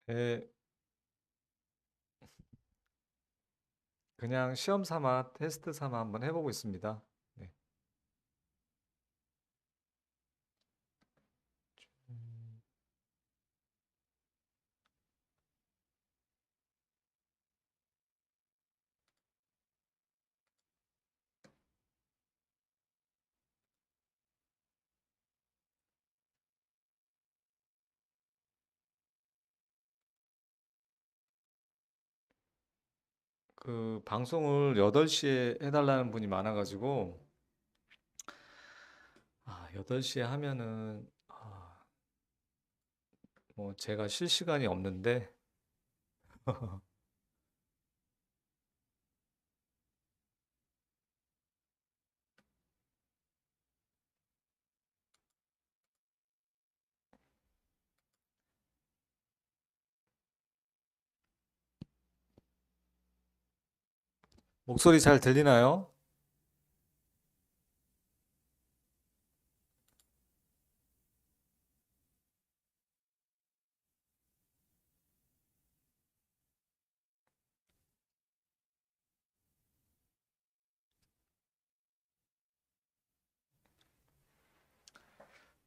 예, 그냥 시험 삼아, 테스트 삼아 한번 해보고 있습니다. 네. 음, 그 방송을 8시에 해달라는 분이 많아가지고, 8시에 하면은, 뭐 제가 쉴 시간이 없는데, 목소리 잘 들리나요?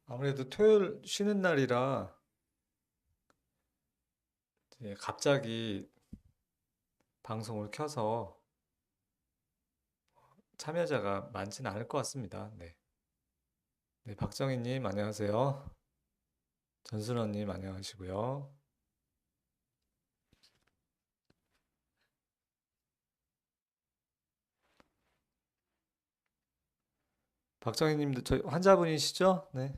아무래도 토요일 쉬는 날이라, 갑자기 방송을 켜서 참여자가 많지는 않을 것 같습니다. 네. 네, 박정희님 안녕하세요. 전순원님 안녕하시고요. 박정희님도 저희 환자분이시죠? 네.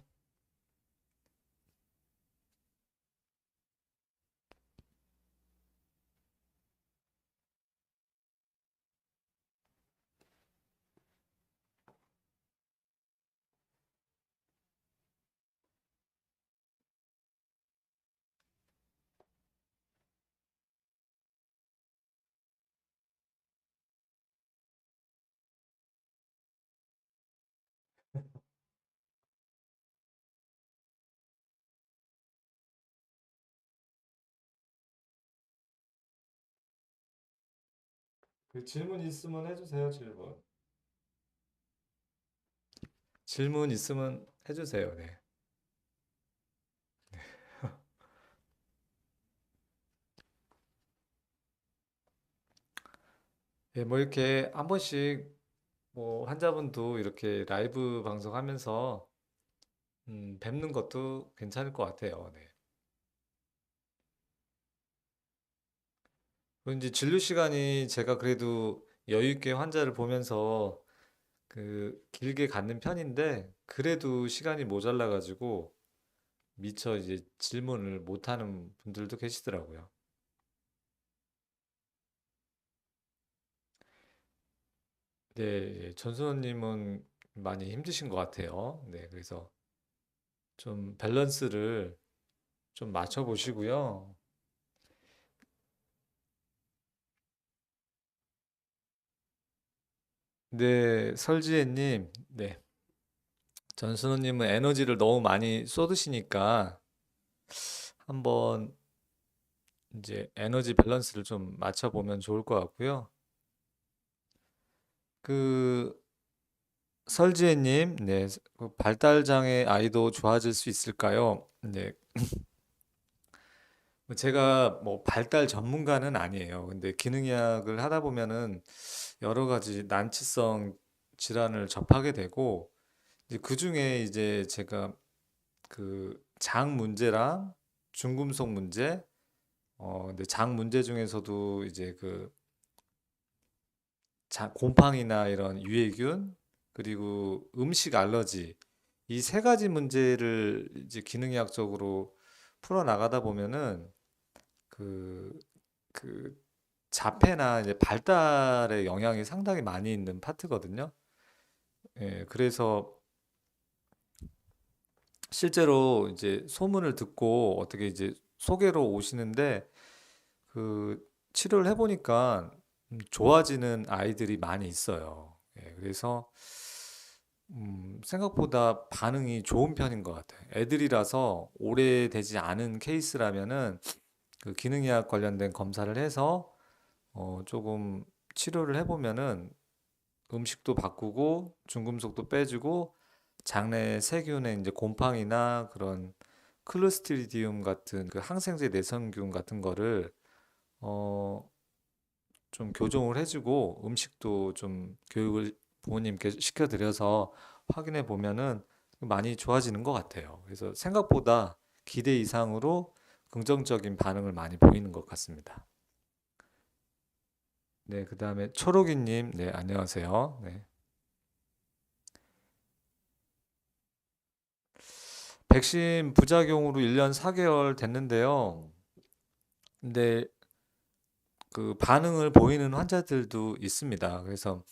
그 질문 있으면 해주세요, 질문. 질문 있으면 해주세요. 네. 예, 뭐 이렇게 한 번씩 뭐 환자분도 이렇게 라이브 방송하면서 뵙는 것도 괜찮을 것 같아요. 네. 그리고 이제 진료 시간이 제가 그래도 여유 있게 환자를 보면서 그 길게 갖는 편인데 그래도 시간이 모자라 가지고 미처 이제 질문을 못 하는 분들도 계시더라고요. 네, 예, 전순호님은 많이 힘드신 것 같아요. 네, 그래서 좀 밸런스를 좀 맞춰 보시고요. 네, 설지혜님, 네, 전순호님은 에너지를 너무 많이 쏟으시니까 한번 이제 에너지 밸런스를 좀 맞춰 보면 좋을 것 같고요. 그 설지혜님, 네, 그 발달 장애 아이도 좋아질 수 있을까요? 네, 뭐 제가 뭐 발달 전문가는 아니에요. 근데 기능의학을 하다 보면은 여러 가지 난치성 질환을 접하게 되고 이제 그중에 이제 제가 그 장 문제랑 중금속 문제 근데 장 문제 중에서도 이제 그 곰팡이나 이런 유해균 그리고 음식 알러지 이 세 가지 문제를 이제 기능의학적으로 풀어 나가다 보면은 그 그 자폐나 이제 발달에 영향이 상당히 많이 있는 파트거든요. 예, 그래서 실제로 이제 소문을 듣고 어떻게 이제 소개로 오시는데 그 치료를 해보니까 좋아지는 아이들이 많이 있어요. 예, 그래서 생각보다 반응이 좋은 편인 것 같아요. 애들이라서 오래되지 않은 케이스라면은 그 기능의학 관련된 검사를 해서 조금 치료를 해보면은 음식도 바꾸고 중금속도 빼주고 장내 세균의 이제 곰팡이나 그런 클로스트리디움 같은 그 항생제 내성균 같은 거를 어, 좀 교정을 해주고 음식도 좀 교육을 부모님께 시켜드려서 확인해 보면은 많이 좋아지는 것 같아요. 그래서 생각보다 기대 이상으로 긍정적인 반응을 많이 보이는 것 같습니다. 네, 그 다음에 초록이님, 네, 안녕하세요. 네. 백신 부작용으로 1년 4개월 됐는데요. 근데 그 반응을 보이는 환자들도 있습니다. 그래서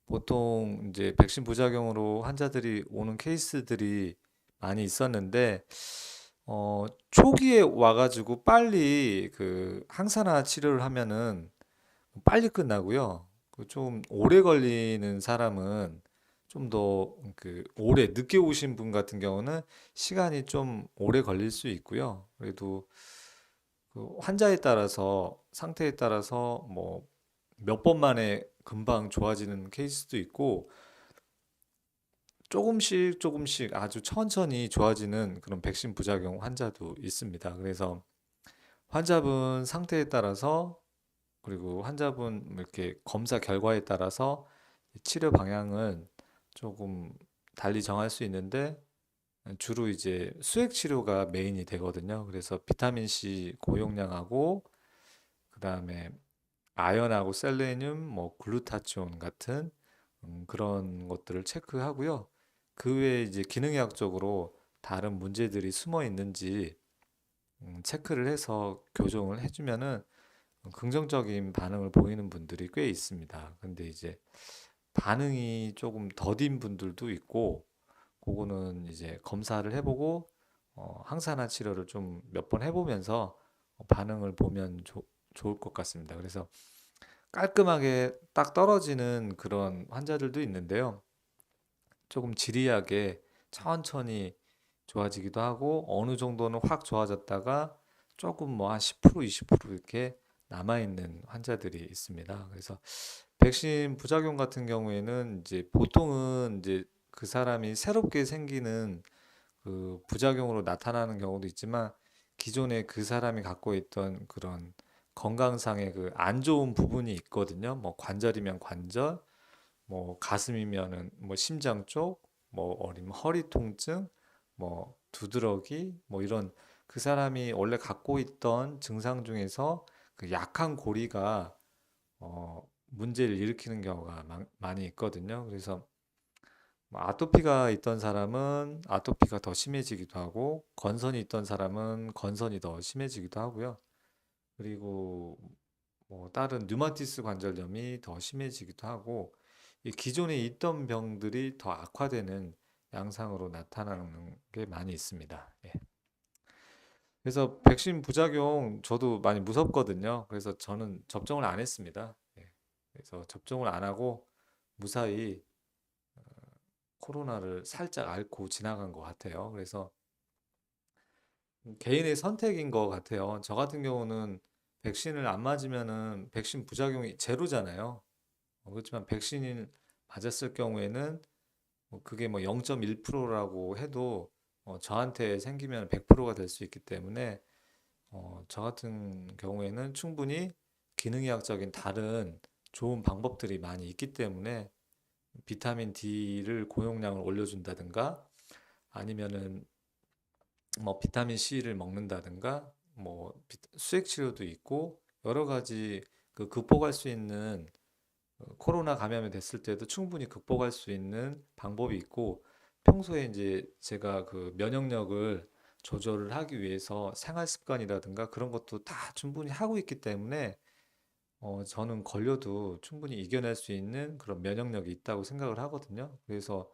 보통 이제 백신 부작용으로 환자들이 오는 케이스들이 많이 있었는데, 초기에 와가지고 빨리 그 항산화 치료를 하면은 빨리 끝나고요. 그좀 오래 걸리는 사람은 좀 더 그 오래 늦게 오신 분 같은 경우는 시간이 좀 오래 걸릴 수 있고요. 그래도 그 환자에 따라서 상태에 따라서 뭐 몇 번 만에 금방 좋아지는 케이스도 있고 조금씩 조금씩 아주 천천히 좋아지는 그런 백신 부작용 환자도 있습니다. 그래서 환자분 상태에 따라서 그리고 환자분 이렇게 검사 결과에 따라서 치료 방향은 조금 달리 정할 수 있는데 주로 이제 수액 치료가 메인이 되거든요. 그래서 비타민 C 고용량하고 그다음에 아연하고 셀레늄, 뭐 글루타치온 같은 그런 것들을 체크하고요. 그 외에 이제 기능의학적으로 다른 문제들이 숨어 있는지 체크를 해서 교정을 해주면은 긍정적인 반응을 보이는 분들이 꽤 있습니다. 근데 이제 반응이 조금 더딘 분들도 있고, 그거는 이제 검사를 해보고 항산화 치료를 좀 몇 번 해보면서 반응을 보면 좋을 것 같습니다. 그래서 깔끔하게 딱 떨어지는 그런 환자들도 있는데요. 조금 지리하게 천천히 좋아지기도 하고 어느 정도는 확 좋아졌다가 조금 뭐 한 10% 20% 이렇게 남아있는 환자들이 있습니다. 그래서 백신 부작용 같은 경우에는 이제 보통은 이제 그 사람이 새롭게 생기는 그 부작용으로 나타나는 경우도 있지만 기존에 그 사람이 갖고 있던 그런 건강상의 그 안 좋은 부분이 있거든요. 뭐 관절이면 관절, 뭐 가슴이면은 뭐 심장 쪽, 뭐 어리면 허리 통증, 뭐 두드러기, 뭐 이런 그 사람이 원래 갖고 있던 증상 중에서 그 약한 고리가 문제를 일으키는 경우가 많이 있거든요. 그래서 뭐 아토피가 있던 사람은 아토피가 더 심해지기도 하고 건선이 있던 사람은 건선이 더 심해지기도 하고요. 그리고 뭐 다른 류마티스 관절염이 더 심해지기도 하고 이 기존에 있던 병들이 더 악화되는 양상으로 나타나는 게 많이 있습니다. 예. 그래서 백신 부작용 저도 많이 무섭거든요. 그래서 저는 접종을 안 했습니다. 예. 그래서 접종을 안 하고 무사히 코로나를 살짝 앓고 지나간 것 같아요. 그래서 개인의 선택인 것 같아요. 저 같은 경우는 백신을 안 맞으면은 백신 부작용이 제로잖아요. 그렇지만 백신을 맞았을 경우에는 뭐 그게 뭐 0.1%라고 해도 저한테 생기면 100%가 될 수 있기 때문에 저 같은 경우에는 충분히 기능의학적인 다른 좋은 방법들이 많이 있기 때문에 비타민 D를 고용량을 올려준다든가 아니면은 뭐 비타민 C를 먹는다든가 뭐 수액 치료도 있고 여러 가지 그 극복할 수 있는 코로나 감염이 됐을 때도 충분히 극복할 수 있는 방법이 있고 평소에 이제 제가 그 면역력을 조절을 하기 위해서 생활 습관이라든가 그런 것도 다 충분히 하고 있기 때문에 저는 걸려도 충분히 이겨낼 수 있는 그런 면역력이 있다고 생각을 하거든요. 그래서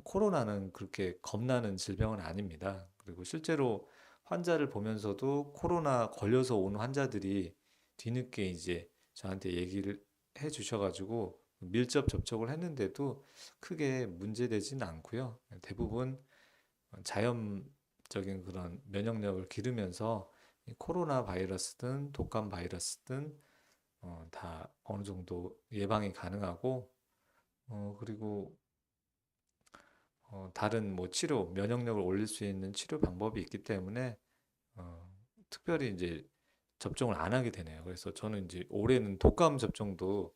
코로나는 그렇게 겁나는 질병은 아닙니다. 그리고 실제로 환자를 보면서도 코로나 걸려서 온 환자들이 뒤늦게 이제 저한테 얘기를 해 주셔가지고 밀접 접촉을 했는데도 크게 문제되지는 않고요. 대부분 자연적인 그런 면역력을 기르면서 이 코로나 바이러스든 독감 바이러스든 다 어느 정도 예방이 가능하고 그리고 다른 뭐 치료, 면역력을 올릴 수 있는 치료 방법이 있기 때문에 어, 특별히 이제 접종을 안 하게 되네요. 그래서 저는 이제 올해는 독감 접종도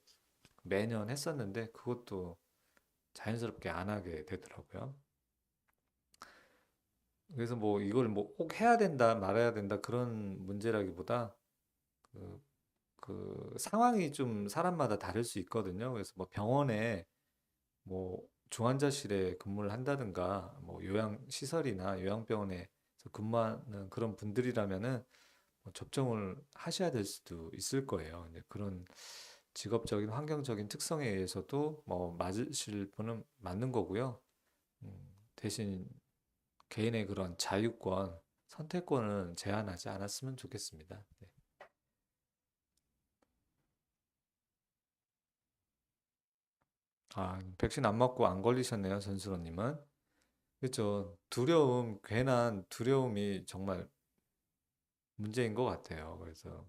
매년 했었는데 그것도 자연스럽게 안 하게 되더라고요. 그래서 뭐 이걸 뭐 꼭 해야 된다, 말아야 된다 그런 문제라기보다 그, 그 상황이 좀 사람마다 다를 수 있거든요. 그래서 뭐 병원에 뭐 중환자실에 근무를 한다든가 뭐 요양시설이나 요양병원에 근무하는 그런 분들이라면은 뭐 접종을 하셔야 될 수도 있을 거예요. 근데 그런 직업적인 환경적인 특성에 의해서도 뭐 맞으실 분은 맞는 거고요. 대신 개인의 그런 자유권, 선택권은 제한하지 않았으면 좋겠습니다. 네. 아, 백신 안 맞고 안 걸리셨네요, 전수로님은. 그렇죠. 두려움, 괜한 두려움이 정말 문제인 것 같아요. 그래서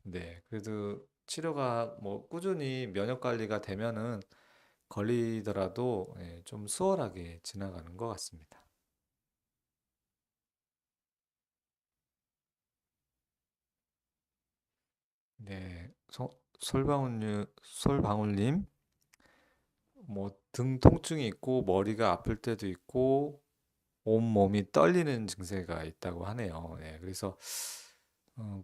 네, 그래도 치료가 뭐 꾸준히 면역 관리가 되면은 걸리더라도 좀 수월하게 지나가는 것 같습니다. 네, 솔방울님, 뭐 등 통증이 있고 머리가 아플 때도 있고 온몸이 떨리는 증세가 있다고 하네요. 네, 그래서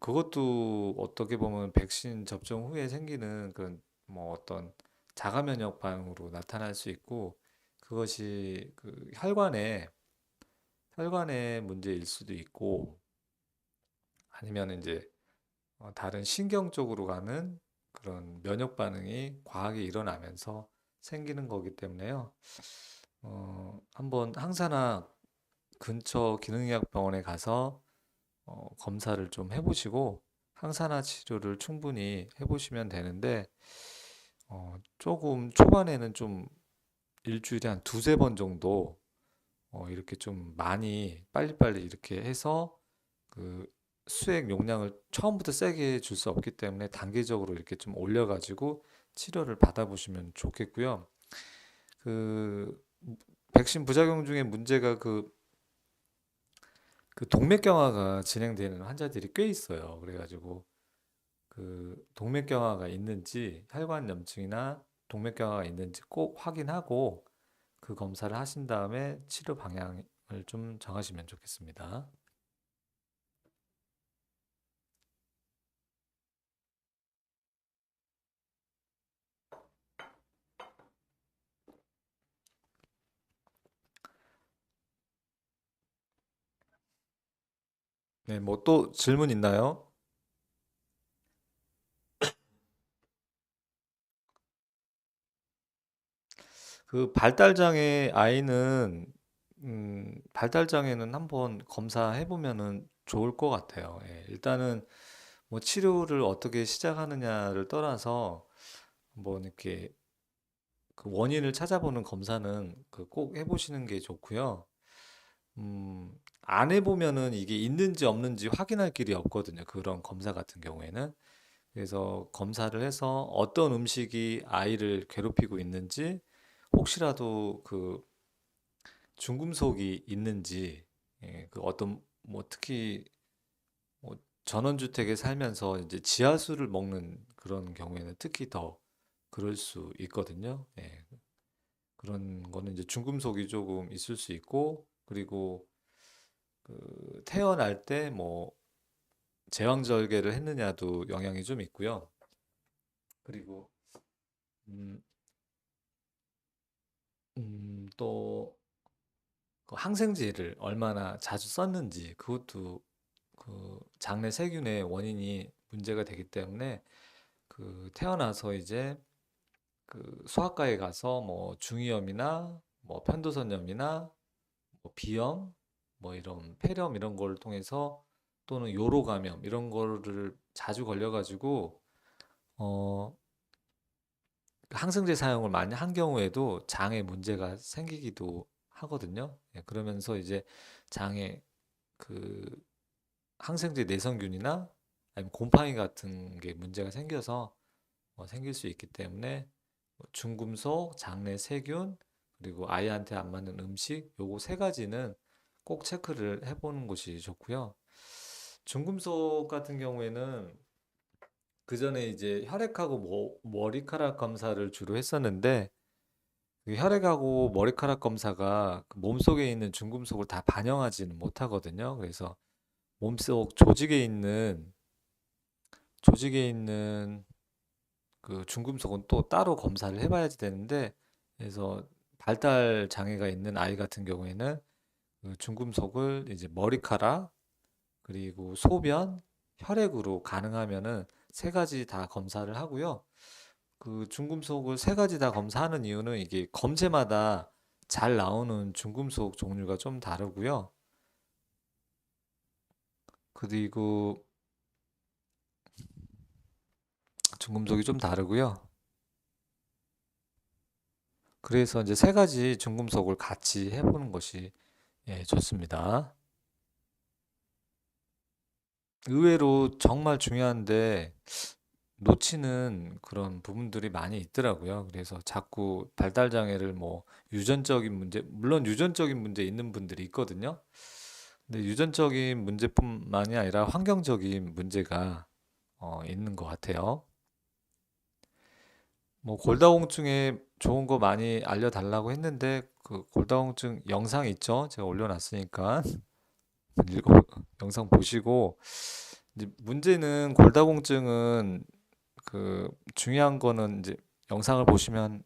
그것도 어떻게 보면 백신 접종 후에 생기는 그런 뭐 어떤 자가 면역 반응으로 나타날 수 있고 그것이 그 혈관의 문제일 수도 있고 아니면 이제 다른 신경 쪽으로 가는 그런 면역 반응이 과하게 일어나면서 생기는 거기 때문에요. 한번 항사나 근처 기능의학 병원에 가서 검사를 좀 해보시고 항산화 치료를 충분히 해보시면 되는데 조금 초반에는 좀 일주일에 한 두세 번 정도 이렇게 좀 많이 빨리빨리 이렇게 해서 그 수액 용량을 처음부터 세게 줄 수 없기 때문에 단계적으로 이렇게 좀 올려가지고 치료를 받아보시면 좋겠고요. 그 백신 부작용 중에 문제가 그 동맥경화가 진행되는 환자들이 꽤 있어요. 그래가지고 그 동맥경화가 있는지 혈관염증이나 동맥경화가 있는지 꼭 확인하고 그 검사를 하신 다음에 치료 방향을 좀 정하시면 좋겠습니다. 네, 뭐 또 질문 있나요? 그 발달장애 아이는 발달장애는 한번 검사해 보면은 좋을 것 같아요. 예, 일단은 뭐 치료를 어떻게 시작하느냐를 떠나서 뭐 이렇게 그 원인을 찾아보는 검사는 그 꼭 해보시는 게 좋고요. 안 해보면은 이게 있는지 없는지 확인할 길이 없거든요. 그런 검사 같은 경우에는. 그래서 검사를 해서 어떤 음식이 아이를 괴롭히고 있는지 혹시라도 그 중금속이 있는지 그 어떤 뭐 특히 뭐 전원주택에 살면서 이제 지하수를 먹는 그런 경우에는 특히 더 그럴 수 있거든요. 예, 그런 거는 이제 중금속이 조금 있을 수 있고 그리고 그 태어날 때 뭐 제왕절개를 했느냐도 영향이 좀 있고요. 그리고 음, 또 그 항생제를 얼마나 자주 썼는지 그것도 그 장내 세균의 원인이 문제가 되기 때문에 그 태어나서 이제 그 소아과에 가서 뭐 중이염이나 뭐 편도선염이나 뭐 비염 뭐 이런 폐렴 이런 걸 통해서 또는 요로 감염 이런 거를 자주 걸려가지고 어 항생제 사용을 많이 한 경우에도 장에 문제가 생기기도 하거든요. 예, 그러면서 이제 장에 그 항생제 내성균이나 아니면 곰팡이 같은 게 문제가 생겨서 생길 수 있기 때문에 중금속, 장내 세균, 그리고 아이한테 안 맞는 음식, 요거 세 가지는 꼭 체크를 해보는 것이 좋고요. 중금속 같은 경우에는 그 전에 이제 혈액하고 머리카락 검사를 주로 했었는데 그 혈액하고 머리카락 검사가 그 몸속에 있는 중금속을 다 반영하지는 못하거든요. 그래서 몸속 조직에 있는 그 중금속은 또 따로 검사를 해봐야지 되는데, 그래서 발달 장애가 있는 아이 같은 경우에는 그 중금속을 이제 머리카락 그리고 소변, 혈액으로 가능하면은 세 가지 다 검사를 하고요. 그 중금속을 세 가지 다 검사하는 이유는 이게 검체마다 잘 나오는 중금속 종류가 좀 다르고요. 그리고 중금속이 좀 다르고요. 그래서 이제 세 가지 중금속을 같이 해보는 것이 좋습니다. 의외로 정말 중요한데 놓치는 그런 부분들이 많이 있더라고요. 그래서 자꾸 발달 장애를 뭐 유전적인 문제, 물론 유전적인 문제 있는 분들이 있거든요. 근데 유전적인 문제뿐만이 아니라 환경적인 문제가 있는 것 같아요. 뭐 골다공증에 좋은 거 많이 알려달라고 했는데 그 골다공증 영상 있죠? 제가 올려놨으니까 읽어 영상 보시고, 이제 문제는 골다공증은 그 중요한 거는 이제 영상을 보시면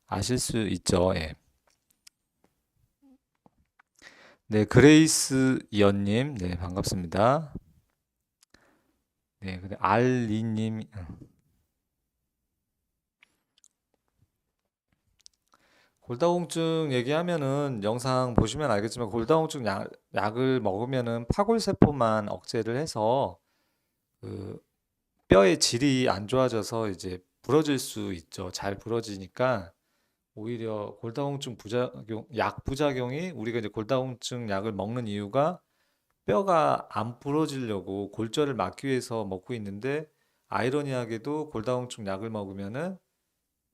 아실 수 있죠. 예. 네, 그레이스 이언님, 네, 반갑습니다. 네, 근데 알리님, 골다공증 얘기하면은 영상 보시면 알겠지만 골다공증 약을 먹으면은 파골세포만 억제를 해서 그 뼈의 질이 안 좋아져서 이제 부러질 수 있죠. 잘 부러지니까 오히려 골다공증 약 부작용이, 우리가 이제 골다공증 약을 먹는 이유가 뼈가 안 부러지려고 골절을 막기 위해서 먹고 있는데, 아이러니하게도 골다공증 약을 먹으면은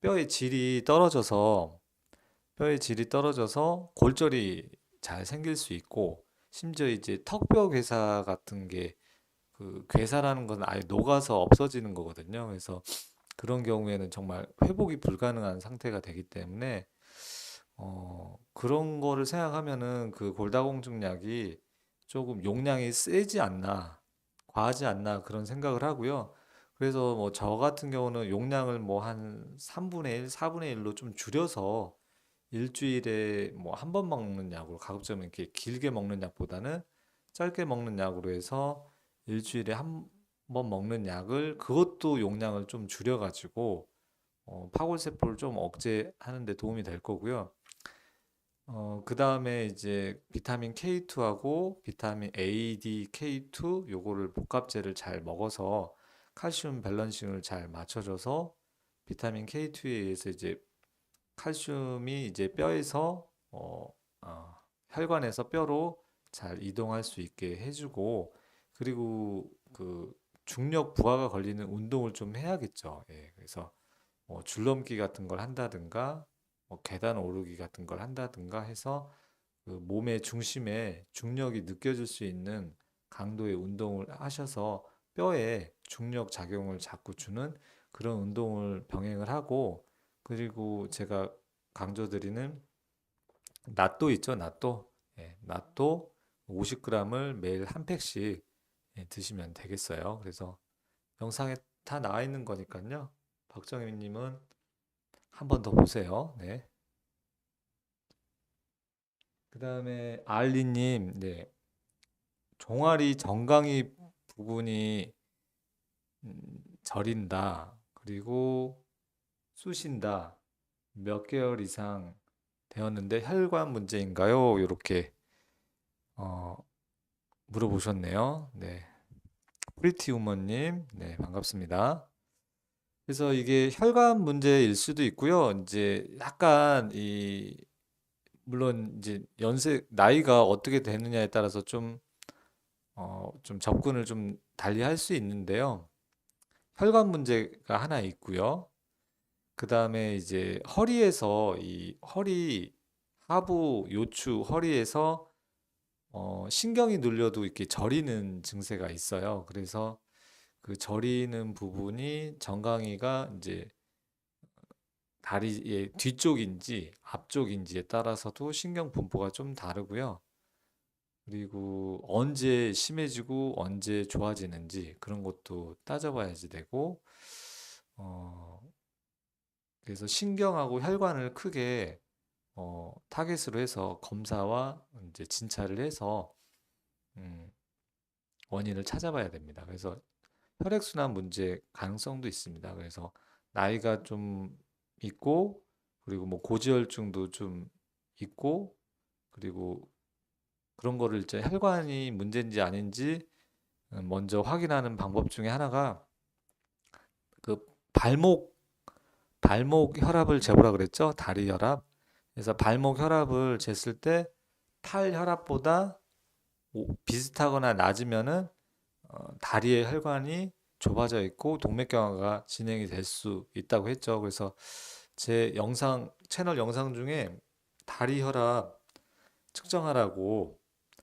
뼈의 질이 떨어져서 골절이 잘 생길 수 있고, 심지어 이제 턱뼈 괴사 같은 게, 그 괴사라는 건 아예 녹아서 없어지는 거거든요. 그래서 그런 경우에는 정말 회복이 불가능한 상태가 되기 때문에 그런 거를 생각하면은 그 골다공증 약이 조금 용량이 세지 않나, 과하지 않나 그런 생각을 하고요. 그래서 뭐 저 같은 경우는 용량을 뭐 한 3분의 1, 4분의 1로 좀 줄여서 일주일에 뭐 한 번 먹는 약으로, 가급적이면 이렇게 길게 먹는 약보다는 짧게 먹는 약으로 해서 일주일에 한 번 먹는 약을, 그것도 용량을 좀 줄여가지고 파골세포를 좀 억제하는 데 도움이 될 거고요. 그 다음에 이제 비타민 K2하고 비타민 A, D, K2 요거를 복합제를 잘 먹어서 칼슘 밸런싱을 잘 맞춰줘서 비타민 K2에 의해서 이제 칼슘이 이제 뼈에서 혈관에서 뼈로 잘 이동할 수 있게 해주고, 그리고 그 중력 부하가 걸리는 운동을 좀 해야겠죠. 예, 그래서 뭐 줄넘기 같은 걸 한다든가 뭐 계단 오르기 같은 걸 한다든가 해서 그 몸의 중심에 중력이 느껴질 수 있는 강도의 운동을 하셔서 뼈에 중력 작용을 자꾸 주는 그런 운동을 병행을 하고, 그리고 제가 강조드리는 낫또 있죠, 낫또. 예, 낫또 50g을 매일 한 팩씩 드시면 되겠어요. 그래서 영상에 다 나와 있는 거니까요. 박정희님은 한 번 더 보세요. 네. 그 다음에 알리님, 네. 종아리 정강이 부분이 저린다. 그리고 쑤신다. 몇 개월 이상 되었는데 혈관 문제인가요? 이렇게 어, 물어보셨네요. 네. 프리티 우먼님, 네, 반갑습니다. 그래서 이게 혈관 문제일 수도 있고요. 이제 약간 이 물론 이제 나이가 어떻게 되느냐에 따라서 좀 접근을 좀 달리 할 수 있는데요. 혈관 문제가 하나 있고요. 그 다음에 이제 이 허리 하부 요추 허리에서 신경이 눌려도 이렇게 저리는 증세가 있어요. 그래서 그 저리는 부분이 정강이가 이제 다리의 뒤쪽인지 앞쪽인지에 따라서도 신경 분포가 좀 다르고요. 그리고 언제 심해지고 언제 좋아지는지 그런 것도 따져봐야지 되고, 어, 그래서 신경하고 혈관을 크게 타겟으로 해서 검사와 이제 진찰을 해서 음, 원인을 찾아봐야 됩니다. 그래서 혈액순환 문제 가능성도 있습니다. 그래서 나이가 좀 있고, 그리고 뭐 고지혈증도 좀 있고, 그리고 그런 거를 이제 혈관이 문제인지 아닌지 먼저 확인하는 방법 중에 하나가 그 발목 혈압을 재보라 그랬죠? 다리 혈압. 그래서 발목 혈압을 쟀을 때 팔 혈압보다 비슷하거나 낮으면은 다리의 혈관이 좁아져 있고 동맥경화가 진행이 될 수 있다고 했죠. 그래서 제 채널 영상 중에 다리 혈압 측정하라고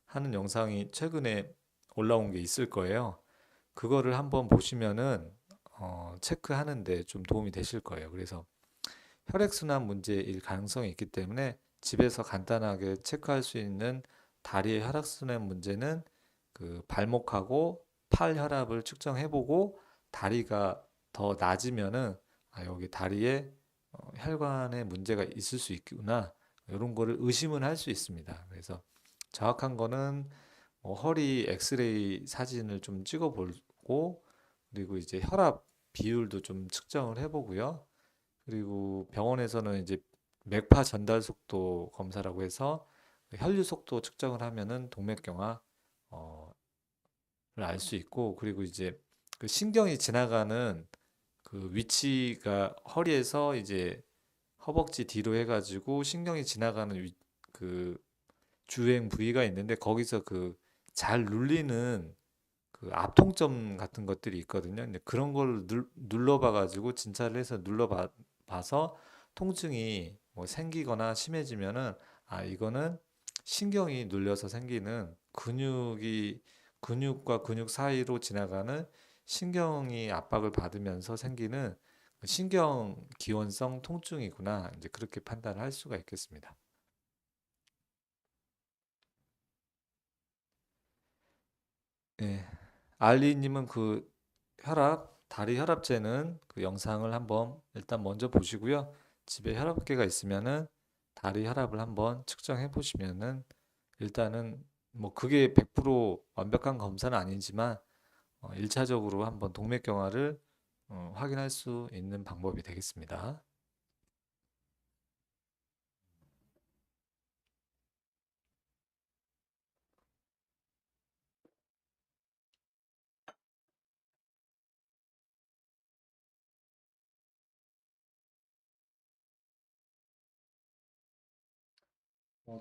하는 영상이 최근에 올라온 게 있을 거예요. 그거를 한번 보시면은 체크하는데 좀 도움이 되실 거예요. 그래서 혈액순환 문제일 가능성이 있기 때문에 집에서 간단하게 체크할 수 있는 다리의 혈액순환 문제는 그 발목하고 팔 혈압을 측정해보고 다리가 더 낮으면은 여기 다리에 혈관에 문제가 있을 수 있구나 이런 거를 의심은 할 수 있습니다. 그래서 정확한 거는 허리 엑스레이 사진을 좀 찍어보고 그리고 이제 혈압 비율도 좀 측정을 해보고요. 그리고 병원에서는 이제 맥파 전달 속도 검사라고 해서 혈류 속도 측정을 하면은 동맥경화 알 수 있고 그리고 이제 그 신경이 지나가는 그 위치가 허리에서 이제 허벅지 뒤로 해가지고 신경이 지나가는 그 주행 부위가 있는데 거기서 그 잘 눌리는 그 압통점 같은 것들이 있거든요. 근데 그런 걸 눌러봐가지고 진찰을 해서 눌러봐서 통증이 뭐 생기거나 심해지면은 이거는 신경이 눌려서 생기는 근육과 근육 사이로 지나가는 신경이 압박을 받으면서 생기는 신경 기원성 통증이구나. 이제 그렇게 판단을 할 수가 있겠습니다. 네. 알리님은 그 다리 혈압재는 그 영상을 한번 일단 먼저 보시고요. 집에 혈압계가 있으면은 다리 혈압을 한번 측정해 보시면은 일단은 뭐 그게 100% 완벽한 검사는 아니지만 1차적으로 한번 동맥경화를 확인할 수 있는 방법이 되겠습니다.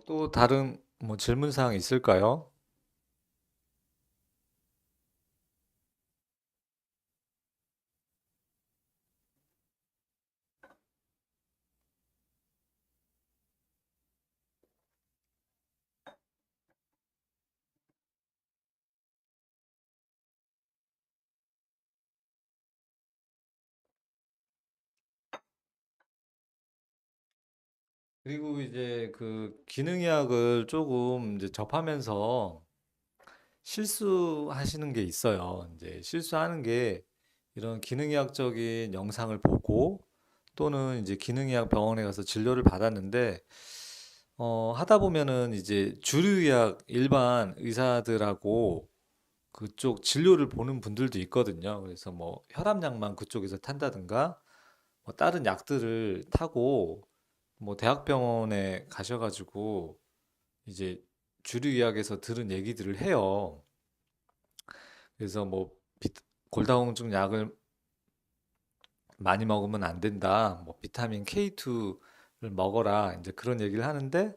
또 다른 뭐 질문 사항 있을까요? 그리고 이제 그 기능의학을 조금 이제 접하면서 실수하시는 게 있어요. 이제 실수하는 게 이런 기능의학적인 영상을 보고 또는 이제 기능의학 병원에 가서 진료를 받았는데 하다 보면은 이제 주류의학 일반 의사들하고 그쪽 진료를 보는 분들도 있거든요. 그래서 뭐 혈압약만 그쪽에서 탄다든가 뭐 다른 약들을 타고 뭐 대학병원에 가셔가지고 이제 주류의학에서 들은 얘기들을 해요. 그래서 뭐 골다공증 약을 많이 먹으면 안 된다. 뭐 비타민 K2를 먹어라. 이제 그런 얘기를 하는데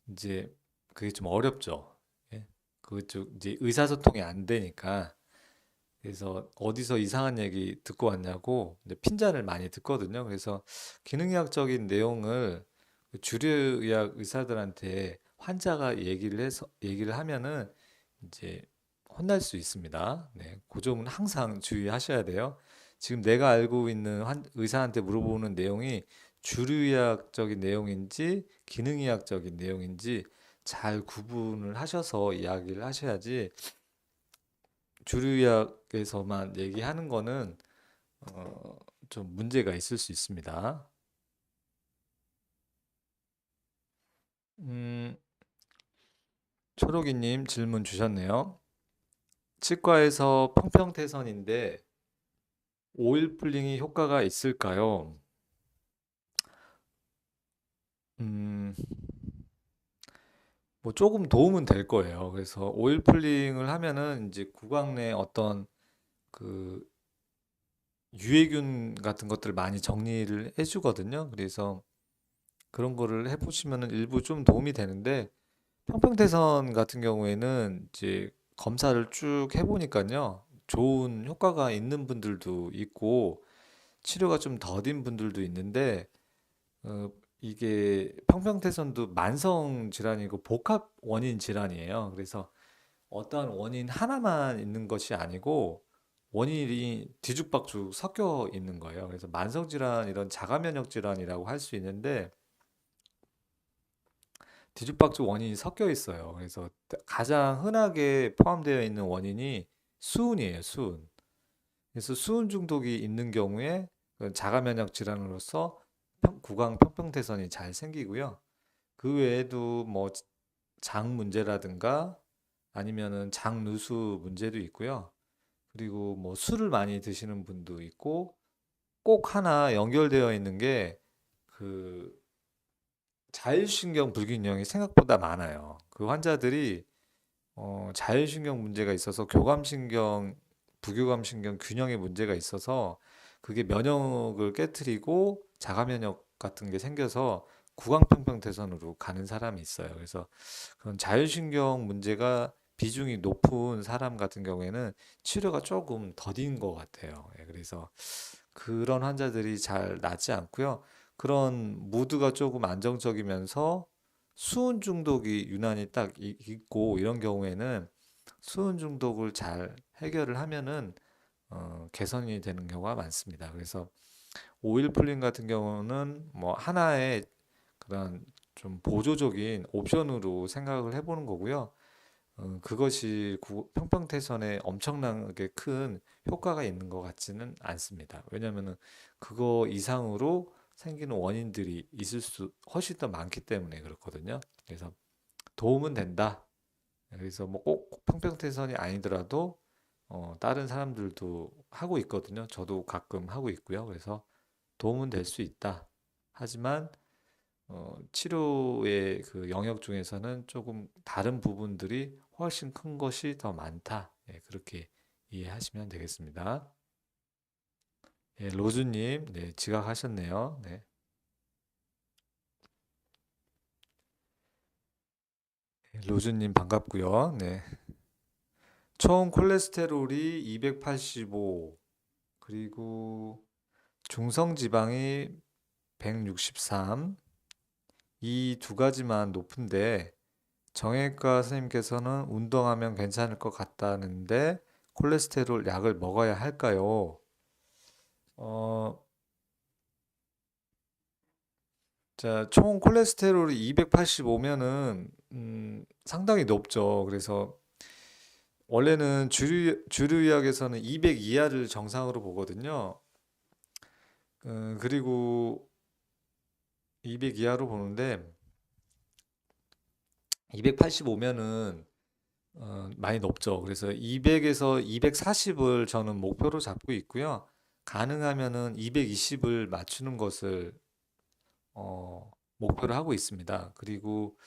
이제 그게 좀 어렵죠. 예? 그쪽 이제 의사소통이 안 되니까 그래서 어디서 이상한 얘기 듣고 왔냐고 이제 핀잔을 많이 듣거든요. 그래서 기능의학적인 내용을 그 주류의학 의사들한테 환자가 얘기를 하면은 이제 혼날 수 있습니다. 네, 그 점은 항상 주의하셔야 돼요. 지금 내가 알고 있는 의사한테 물어보는 내용이 주류의학적인 내용인지 기능의학적인 내용인지 잘 구분을 하셔서 이야기를 하셔야지 주류의학에서만 얘기하는 거는 어, 좀 문제가 있을 수 있습니다. 음, 초록이님 질문 주셨네요. 치과에서 평평태선인데 오일 풀링이 효과가 있을까요? 음, 뭐 조금 도움은 될 거예요. 그래서 오일 풀링을 하면은 이제 구강 내 어떤 그 유해균 같은 것들을 많이 정리를 해주거든요. 그래서 그런 거를 해보시면은 일부 좀 도움이 되는데 평평대선 같은 경우에는 이제 검사를 쭉 해보니까요. 좋은 효과가 있는 분들도 있고 치료가 좀 더딘 분들도 있는데 어, 이게 평평대선도 만성 질환이고 복합 원인 질환이에요. 그래서 어떠한 원인 하나만 있는 것이 아니고 원인이 뒤죽박죽 섞여 있는 거예요. 그래서 만성 질환 이런 자가 면역 질환이라고 할 수 있는데 뒤죽박죽 원인이 섞여 있어요. 그래서 가장 흔하게 포함되어 있는 원인이 수은이에요, 수은. 그래서 수은 중독이 있는 경우에 그 자가 면역 질환으로서 구강 평평대선이 잘 생기고요. 그 외에도 뭐 장 문제라든가 아니면은 장 누수 문제도 있고요. 그리고 뭐 술을 많이 드시는 분도 있고 꼭 하나 연결되어 있는 게 그 자율신경 불균형이 생각보다 많아요. 그 환자들이 자율신경 문제가 있어서 교감신경, 부교감신경 균형에 문제가 있어서 그게 면역을 깨트리고 자가면역 같은 게 생겨서 구강평평대선으로 가는 사람이 있어요. 그래서 그런 자율신경 문제가 비중이 높은 사람 같은 경우에는 치료가 조금 더딘 것 같아요. 예, 그래서 그런 환자들이 잘 낫지 않고요. 그런 무드가 조금 안정적이면서 수은 중독이 유난히 딱 있고 이런 경우에는 수은 중독을 잘 해결을 하면은 개선이 되는 경우가 많습니다. 그래서 오일 풀링 같은 경우는 뭐 하나의 그런 좀 보조적인 옵션으로 생각을 해보는 거고요. 그것이 평평태선에 엄청나게 큰 효과가 있는 것 같지는 않습니다. 왜냐하면은 그거 이상으로 생기는 원인들이 있을 수 훨씬 더 많기 때문에 그렇거든요. 그래서 도움은 된다. 그래서 뭐 꼭 평평태선이 아니더라도 다른 사람들도 하고 있거든요. 저도 가끔 하고 있고요. 그래서 도움은 될 수 있다. 하지만 치료의 그 영역 중에서는 조금 다른 부분들이 훨씬 큰 것이 더 많다. 예, 그렇게 이해하시면 되겠습니다. 예, 로즈님, 네, 지각하셨네요. 네, 로즈님 반갑고요. 네, 총 콜레스테롤이 285, 그리고 중성 지방이 163, 이 두 가지만 높은데 정형외과 선생님께서는 운동하면 괜찮을 것 같다는데 콜레스테롤 약을 먹어야 할까요? 어, 자, 총 콜레스테롤이 285면은 상당히 높죠. 그래서 원래는 주류의학에서는 200 이하를 정상으로 보거든요. 그리고 200 이하로 보는데 285면은 많이 높죠. 그래서 200에서 240을 저는 목표로 잡고 있고요. 가능하면은 220을 맞추는 것을 목표로 하고 있습니다. 그리고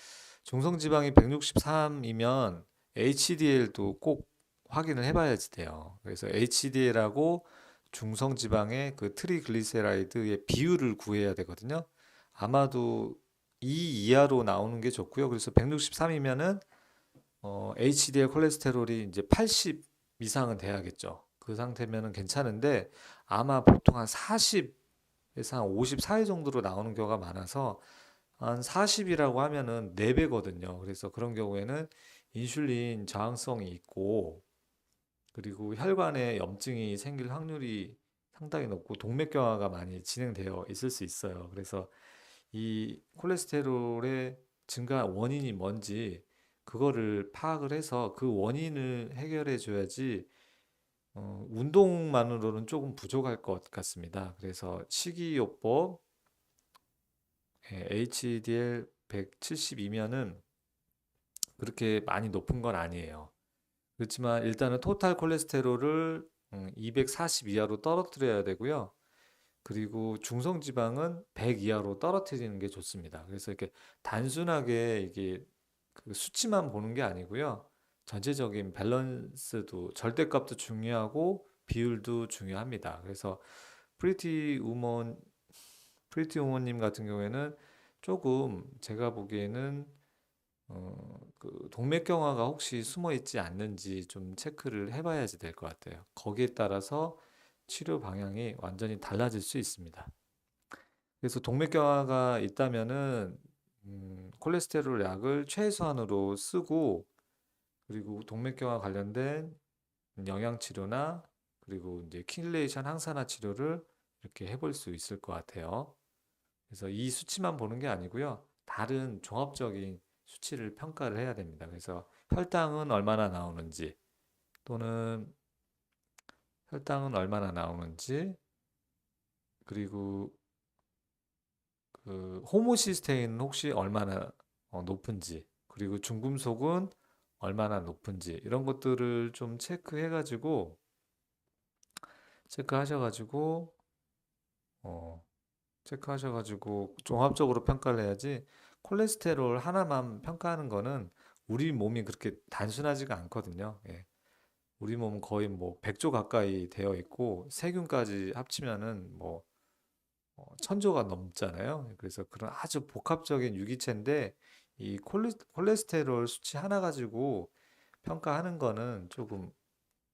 중성지방이 163이면 HDL도 꼭 확인을 해봐야지 돼요. 그래서 HDL하고 중성지방의 그 트리글리세라이드의 비율을 구해야 되거든요. 아마도 2 이하로 나오는 게 좋고요. 그래서 163이면은 HDL 콜레스테롤이 이제 80 이상은 돼야겠죠. 그 상태면은 괜찮은데 아마 보통 한 40에서 한 54일 정도로 나오는 경우가 많아서 한 40이라고 하면은 4배거든요. 그래서 그런 경우에는 인슐린 저항성이 있고 그리고 혈관에 염증이 생길 확률이 상당히 높고 동맥경화가 많이 진행되어 있을 수 있어요. 그래서 이 콜레스테롤의 증가 원인이 뭔지 그거를 파악을 해서 그 원인을 해결해 줘야지 운동만으로는 조금 부족할 것 같습니다. 그래서 식이요법 HDL 172면은 그렇게 많이 높은 건 아니에요. 그렇지만 일단은 토탈 콜레스테롤을 240 이하로 떨어뜨려야 되고요. 그리고 중성 지방은 100 이하로 떨어뜨리는 게 좋습니다. 그래서 이렇게 단순하게 이게 그 수치만 보는 게 아니고요. 전체적인 밸런스도 절대값도 중요하고 비율도 중요합니다. 그래서 프리티 우먼 프리티 우먼님 같은 경우에는 조금 제가 보기에는 그 동맥경화가 혹시 숨어 있지 않는지 좀 체크를 해봐야지 될 것 같아요. 거기에 따라서 치료 방향이 완전히 달라질 수 있습니다. 그래서 동맥경화가 있다면은 콜레스테롤 약을 최소한으로 쓰고 그리고 동맥경화 관련된 영양 치료나 그리고 이제 킬레이션 항산화 치료를 이렇게 해볼 수 있을 것 같아요. 그래서 이 수치만 보는 게 아니고요. 다른 종합적인 수치를 평가를 해야 됩니다. 그래서 혈당은 얼마나 나오는지 또는 혈당은 얼마나 나오는지 그리고 그 호모시스테인은 혹시 얼마나 높은지 그리고 중금속은 얼마나 높은지 이런 것들을 좀 체크하셔가지고 어, 체크하셔가지고 종합적으로 평가를 해야지 콜레스테롤 하나만 평가하는 거는 우리 몸이 그렇게 단순하지가 않거든요. 예. 우리 몸은 거의 뭐 100조 가까이 되어 있고 세균까지 합치면은 뭐 1000조가 넘잖아요. 그래서 그런 아주 복합적인 유기체인데 이 콜레스테롤 수치 하나 가지고 평가하는 거는 조금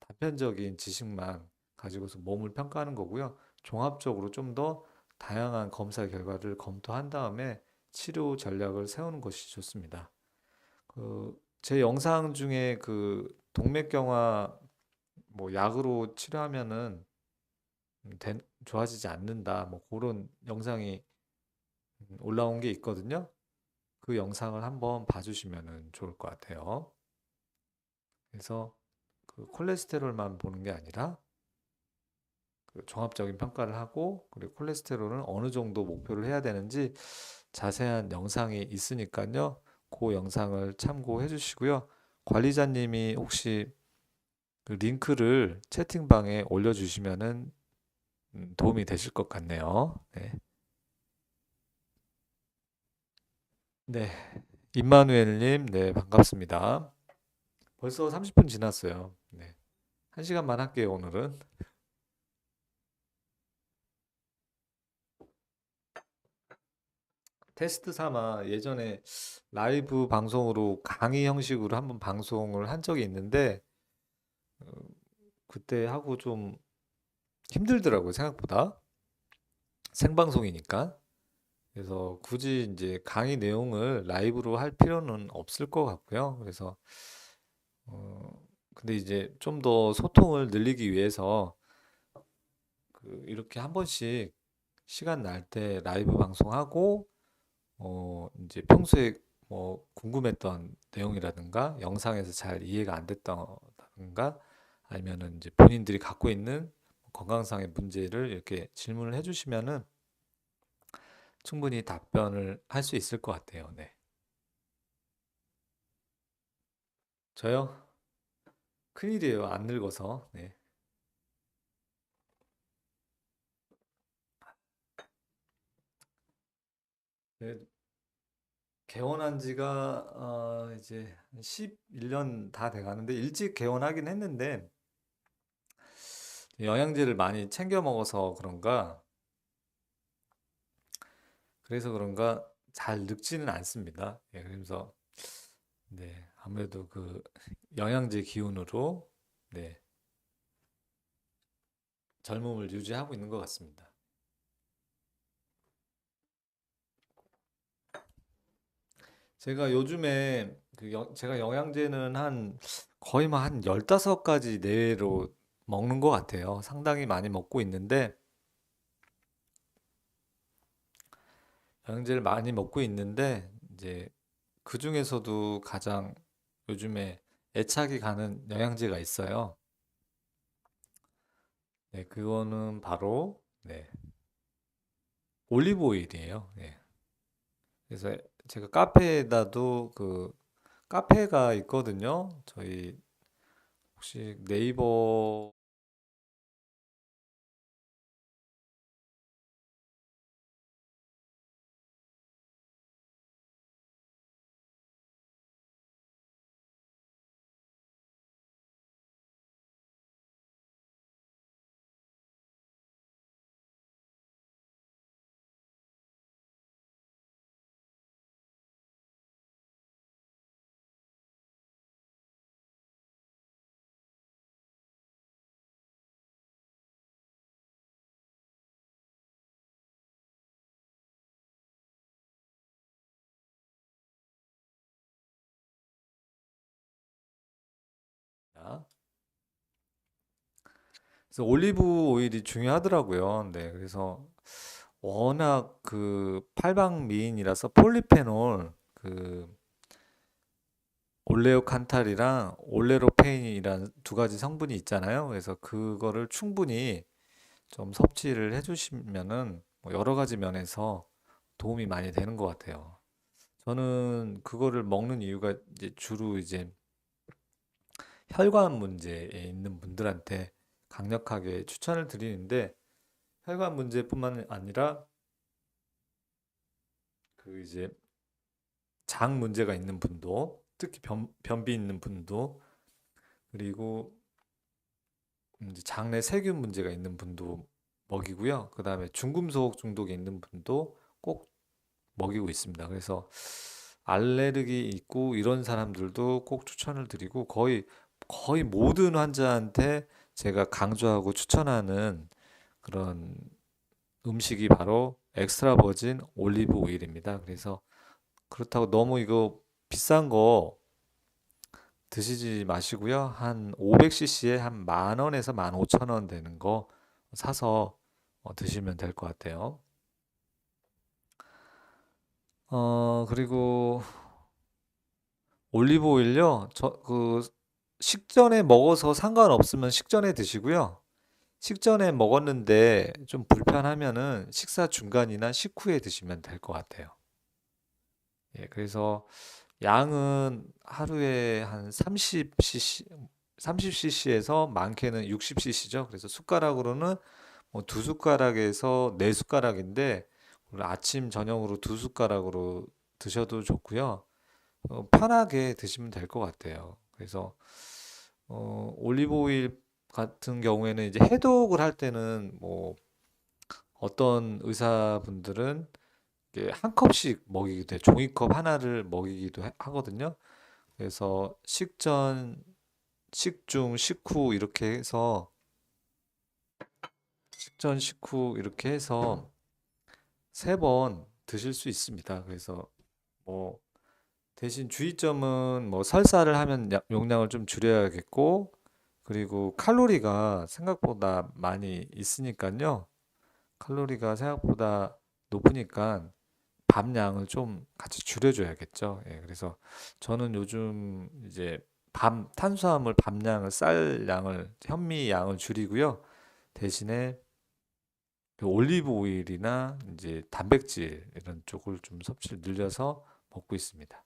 단편적인 지식만 가지고서 몸을 평가하는 거고요. 종합적으로 좀 더 다양한 검사 결과를 검토한 다음에 치료 전략을 세우는 것이 좋습니다. 제 영상 중에 그 동맥경화 뭐 약으로 치료하면은 좋아지지 않는다. 뭐 그런 영상이 올라온 게 있거든요. 그 영상을 한번 봐주시면 좋을 것 같아요. 그래서 그 콜레스테롤만 보는 게 아니라 그 종합적인 평가를 하고 그리고 콜레스테롤은 어느 정도 목표를 해야 되는지 자세한 영상이 있으니까요. 그 영상을 참고해 주시고요. 관리자님이 혹시 그 링크를 채팅방에 올려주시면은 도움이 되실 것 같네요. 네. 네. 임마누엘님, 네, 반갑습니다. 벌써 30분 지났어요. 네. 1시간만 할게요, 오늘은. 테스트 삼아 예전에 라이브 방송으로 강의 형식으로 한번 방송을 한 적이 있는데, 어, 그때 하고 좀 힘들더라고요, 생각보다. 생방송이니까. 그래서 굳이 이제 강의 내용을 라이브로 할 필요는 없을 것 같고요. 그래서, 어, 근데 이제 좀 더 소통을 늘리기 위해서 그 이렇게 한 번씩 시간 날 때 라이브 방송하고 이제 평소에 뭐 궁금했던 내용이라든가 영상에서 잘 이해가 안 됐다든가 아니면은 이제 본인들이 갖고 있는 건강상의 문제를 이렇게 질문을 해주시면은 충분히 답변을 할 수 있을 것 같아요. 네. 저요? 큰일이에요. 안 늙어서. 네. 네, 개원한 지가 이제 11년 다 돼가는데 일찍 개원하긴 했는데 영양제를 많이 챙겨 먹어서 그런가 잘 늙지는 않습니다. 예, 그래서 네, 아무래도 그 영양제 기운으로 네, 젊음을 유지하고 있는 것 같습니다. 제가 요즘에 제가 영양제는 한 거의 뭐 한 15가지 내외로 먹는 것 같아요. 상당히 많이 먹고 있는데 영양제를 많이 먹고 있는데 이제 그 중에서도 가장 요즘에 애착이 가는 영양제가 있어요. 네, 그거는 바로 네, 올리브 오일이에요. 네. 그래서 제가 카페에다도 그 카페가 있거든요. 저희 혹시 네이버 그래서 올리브 오일이 중요하더라고요. 네, 그래서 워낙 그 팔방미인이라서 폴리페놀 그 올레오칸탈이랑 올레로페인이란 두 가지 성분이 있잖아요. 그래서 그거를 충분히 좀 섭취를 해주시면은 뭐 여러 가지 면에서 도움이 많이 되는 것 같아요. 저는 그거를 먹는 이유가 이제 주로 이제 혈관 문제에 있는 분들한테 강력하게 추천을 드리는데 혈관 문제뿐만 아니라 그 이제 장 문제가 있는 분도 특히 변비 있는 분도 그리고 이제 장내 세균 문제가 있는 분도 먹이고요. 그다음에 중금속 중독이 있는 분도 꼭 먹이고 있습니다. 그래서 알레르기 있고 이런 사람들도 꼭 추천을 드리고 거의 모든 환자한테 제가 강조하고 추천하는 그런 음식이 바로 엑스트라 버진 올리브 오일입니다. 그래서 그렇다고 너무 이거 비싼 거 드시지 마시고요. 한 500cc에 한 만 원에서 15,000원 되는 거 사서 드시면 될 것 같아요. 그리고 올리브 오일요. 식전에 먹어서 상관없으면 식전에 드시고요. 식전에 먹었는데 좀 불편하면은 식사 중간이나 식후에 드시면 될 것 같아요. 예, 그래서 양은 하루에 한 30cc, 30cc에서 많게는 60cc죠. 그래서 숟가락으로는 뭐 두 숟가락에서 네 숟가락인데 오늘 아침 저녁으로 두 숟가락으로 드셔도 좋고요. 편하게 드시면 될 것 같아요. 그래서 올리브 오일 같은 경우에는 이제 해독을 할 때는 뭐 어떤 의사분들은 이게 한 컵씩 먹이기도 해. 종이컵 하나를 먹이기도 하거든요. 그래서 식전, 식중, 식후 이렇게 해서 식전, 식후 이렇게 해서 세 번 드실 수 있습니다. 그래서 뭐 대신 주의점은 뭐 설사를 하면 용량을 좀 줄여야겠고 그리고 칼로리가 생각보다 많이 있으니까요. 칼로리가 생각보다 높으니까 밥량을 좀 같이 줄여줘야겠죠. 예, 그래서 저는 요즘 이제 탄수화물 밥량을 쌀량을 현미양을 줄이고요. 대신에 그 올리브 오일이나 이제 단백질 이런 쪽을 좀 섭취를 늘려서 먹고 있습니다.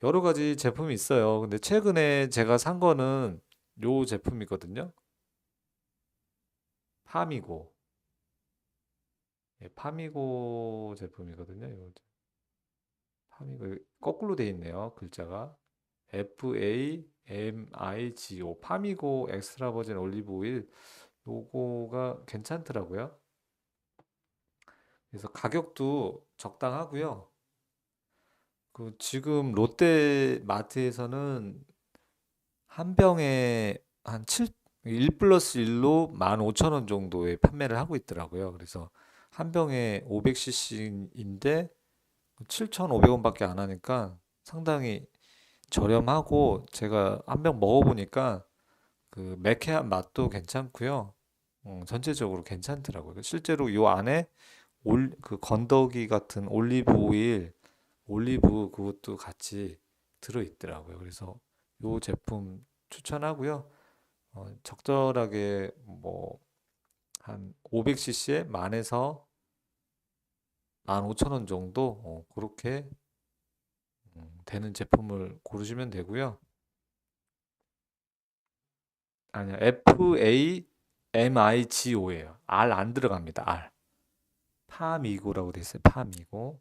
여러 가지 제품이 있어요. 근데 최근에 제가 산 거는 요 제품이거든요. 파미고. 예, 파미고 제품이거든요. 파미고 거꾸로 돼 있네요. 글자가 FAMIGO 파미고 엑스트라 버진 올리브 오일 요거가 괜찮더라고요. 그래서 가격도 적당하고요. 지금 롯데마트에서는 한 병에 한 1 플러스 1로 15,000원 정도에 판매를 하고 있더라고요. 그래서 한 병에 500cc인데 7,500원밖에 안 하니까 상당히 저렴하고, 제가 한 병 먹어보니까 그 매캐한 맛도 괜찮고요. 전체적으로 괜찮더라고요. 실제로 요 안에 그 건더기 같은 올리브 오일, 올리브 그것도 같이 들어있더라고요. 그래서 요 제품 추천하고요. 적절하게 뭐 한 500cc에 만에서 15,000원 정도 그렇게 되는 제품을 고르시면 되고요. 아니요, FAMIGO예요. R 안 들어갑니다. R. 파미고라고 돼 있어요. 파미고.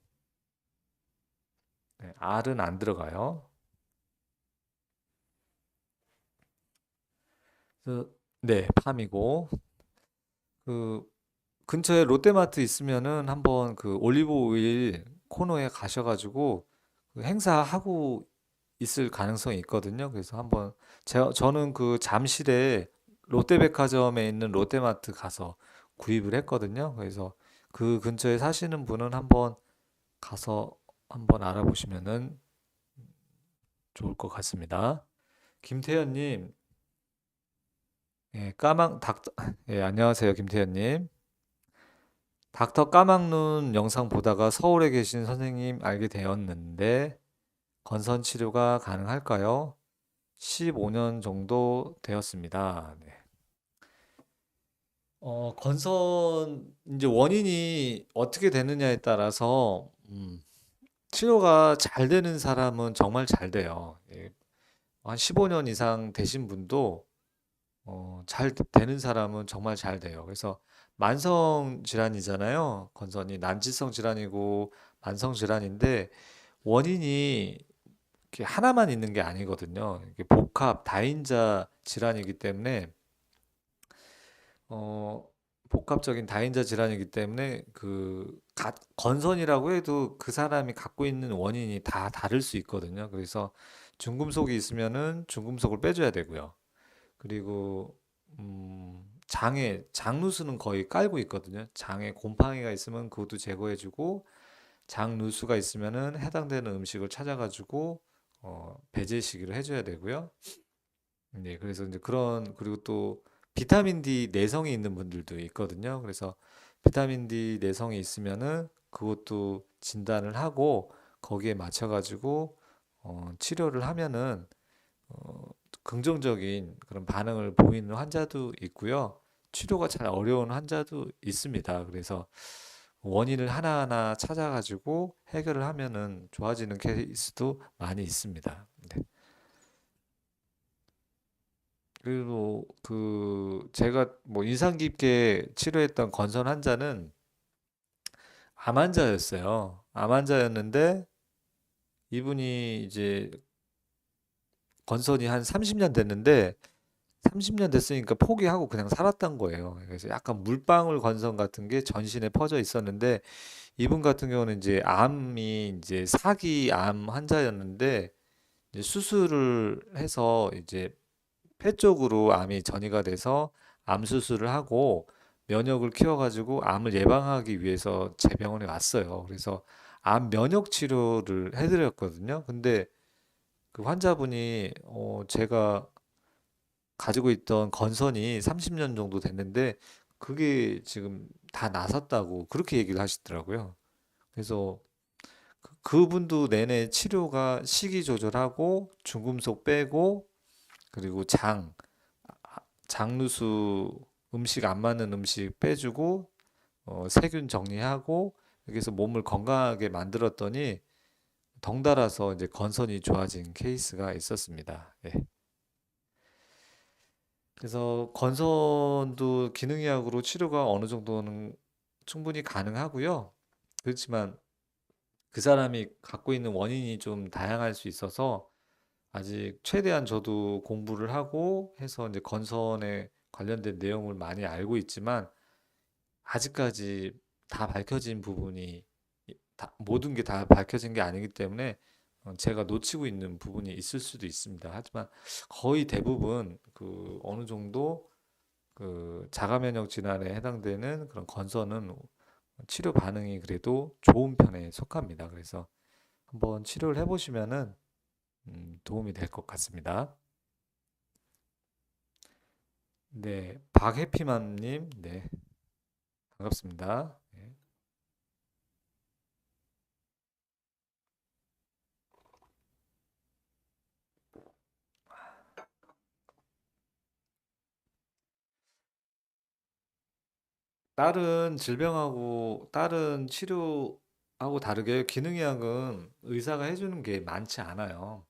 네, R은 안 들어가요. 그래서 네, 파미고. 그 근처에 롯데마트 있으면은 한번 그 올리브 오일 코너에 가셔가지고 그 행사하고 있을 가능성이 있거든요. 그래서 한번 저는 그 잠실에 롯데백화점에 있는 롯데마트 가서 구입을 했거든요. 그래서 그 근처에 사시는 분은 한번 가서 한번 알아보시면은 좋을 것 같습니다. 김태현님, 예, 예, 안녕하세요, 김태현님. 닥터 까막눈 영상 보다가 서울에 계신 선생님 알게 되었는데 건선 치료가 가능할까요? 15년 정도 되었습니다. 네. 건선 이제 원인이 어떻게 되느냐에 따라서 치료가 잘 되는 사람은 정말 잘 돼요. 예, 한 15년 이상 되신 분도 잘 되는 사람은 정말 잘 돼요. 그래서 만성 질환이잖아요. 건선이 난치성 질환이고 만성 질환인데 원인이 이렇게 하나만 있는 게 아니거든요. 이게 복합 다인자 질환이기 때문에 어, 복합적인 다인자 질환이기 때문에 건선이라고 해도 그 사람이 갖고 있는 원인이 다 다를 수 있거든요. 그래서 중금속이 있으면은 중금속을 빼줘야 되고요. 그리고 장누수는 거의 깔고 있거든요. 장에 곰팡이가 있으면 그것도 제거해주고, 장누수가 있으면은 해당되는 음식을 찾아가지고 배제시키를 해줘야 되고요. 네, 그래서 이제 그리고 또 비타민 D 내성이 있는 분들도 있거든요. 그래서 비타민 D 내성이 있으면은 그것도 진단을 하고 거기에 맞춰가지고 치료를 하면은 어, 긍정적인 그런 반응을 보이는 환자도 있고요. 치료가 잘 어려운 환자도 있습니다. 그래서 원인을 하나하나 찾아가지고 해결을 하면은 좋아지는 케이스도 많이 있습니다. 네. 그리고 제가 뭐 인상 깊게 치료했던 건선 환자는 암 환자였어요. 암 환자였는데 이분이 이제 건선이 한 30년 됐는데 30년 됐으니까 포기하고 그냥 살았던 거예요. 그래서 약간 물방울 건선 같은 게 전신에 퍼져 있었는데 이분 같은 경우는 이제 암이 이제 사기 암 환자였는데 이제 수술을 해서 이제 폐 쪽으로 암이 전이가 돼서 암 수술을 하고 면역을 키워가지고 암을 예방하기 위해서 제 병원에 왔어요. 그래서 암 면역 치료를 해드렸거든요. 근데 그 환자분이 제가 가지고 있던 건선이 30년 정도 됐는데 그게 지금 다 나섰다고 그렇게 얘기를 하시더라고요. 그래서 그분도 내내 치료가 식이 조절하고 중금속 빼고 그리고 장누수 음식 안 맞는 음식 빼주고 세균 정리하고 이렇게 해서 몸을 건강하게 만들었더니 덩달아서 이제 건선이 좋아진 케이스가 있었습니다. 예. 그래서 건선도 기능의학으로 치료가 어느 정도는 충분히 가능하고요. 그렇지만 그 사람이 갖고 있는 원인이 좀 다양할 수 있어서 아직 최대한 저도 공부를 하고 해서 이제 건선에 관련된 내용을 많이 알고 있지만 아직까지 다 밝혀진 부분이 모든 게 다 밝혀진 게 아니기 때문에 제가 놓치고 있는 부분이 있을 수도 있습니다. 하지만 거의 대부분 그 어느 정도 그 자가 면역 질환에 해당되는 그런 건선은 치료 반응이 그래도 좋은 편에 속합니다. 그래서 한번 치료를 해보시면은 도움이 될 것 같습니다. 네, 박해피맘님, 네, 반갑습니다. 네. 다른 질병하고 다른 치료하고 다르게 기능의학은 의사가 해주는 게 많지 않아요.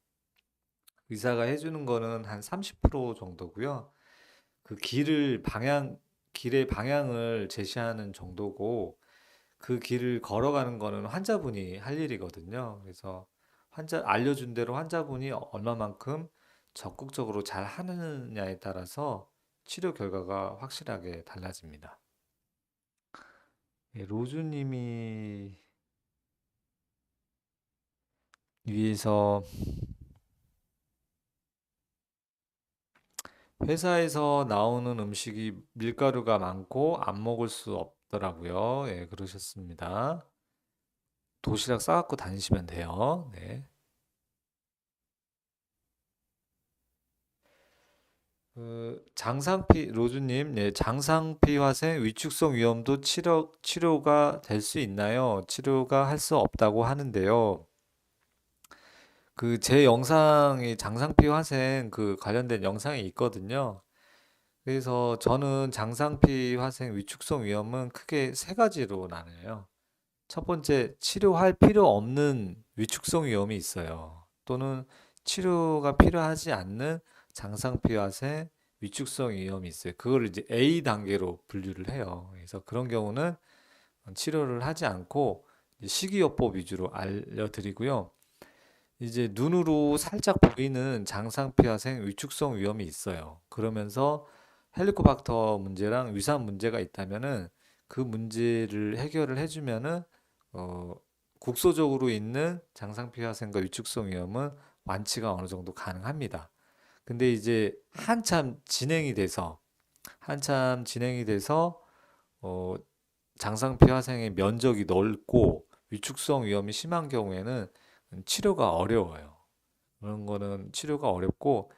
의사가 해주는 거는 한 30% 정도고요. 그 길의 방향을 제시하는 정도고, 그 길을 걸어가는 거는 환자분이 할 일이거든요. 그래서 알려준 대로 환자분이 얼마만큼 적극적으로 잘 하느냐에 따라서 치료 결과가 확실하게 달라집니다. 예, 로즈님이 위에서 회사에서 나오는 음식이 밀가루가 많고 안 먹을 수 없더라고요. 예, 그러셨습니다. 도시락 싸갖고 다니시면 돼요. 네. 로즈님, 네, 장상피 화생 위축성 위염도 치료가 될 수 있나요? 치료가 할 수 없다고 하는데요. 그 제 영상이 장상피 화생 그 관련된 영상이 있거든요. 그래서 저는 장상피 화생 위축성 위염은 크게 세 가지로 나눠요. 첫 번째, 치료할 필요 없는 위축성 위염이 있어요. 또는 치료가 필요하지 않는 장상피화性위축성 위염이 있어요. 그걸 이제 A 단계로 분류를 해요. 그래서 그런 경우는 치료를 하지 않고 식이요법 위주로 알려드리고요. 이제 눈으로 살짝 보이는 장상피화생 위축성 위염이 있어요. 그러면서 헬리코박터 문제랑 위산 문제가 있다면은 그 문제를 해결을 해주면은 어, 국소적으로 있는 장상피화생과 위축성 위염은 완치가 어느 정도 가능합니다. 근데 이제 한참 진행이 돼서 어, 장상피화생의 면적이 넓고 위축성 위험이 심한 경우에는 치료가 어려워요. 그런 거는 치료가 어렵고,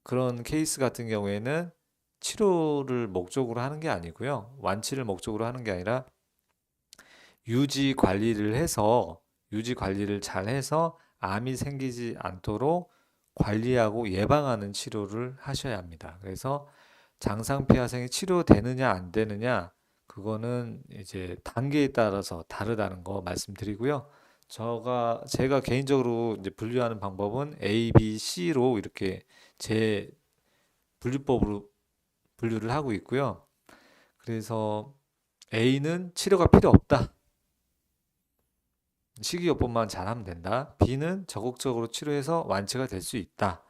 그런 케이스 같은 경우에는 치료를 목적으로 하는 게 아니고요. 완치를 목적으로 하는 게 아니라 유지 관리를 잘 해서 암이 생기지 않도록 관리하고 예방하는 치료를 하셔야 합니다. 그래서 장상피화생이 치료되느냐 안 되느냐, 그거는 이제 단계에 따라서 다르다는 거 말씀드리고요. 제가 개인적으로 이제 분류하는 방법은 A, B, C로 이렇게 제 분류법으로 분류를 하고 있고요. 그래서 A는 치료가 필요 없다. 식이요법만 잘하면 된다. B는 적극적으로 치료해서 완치가 될 수 있다.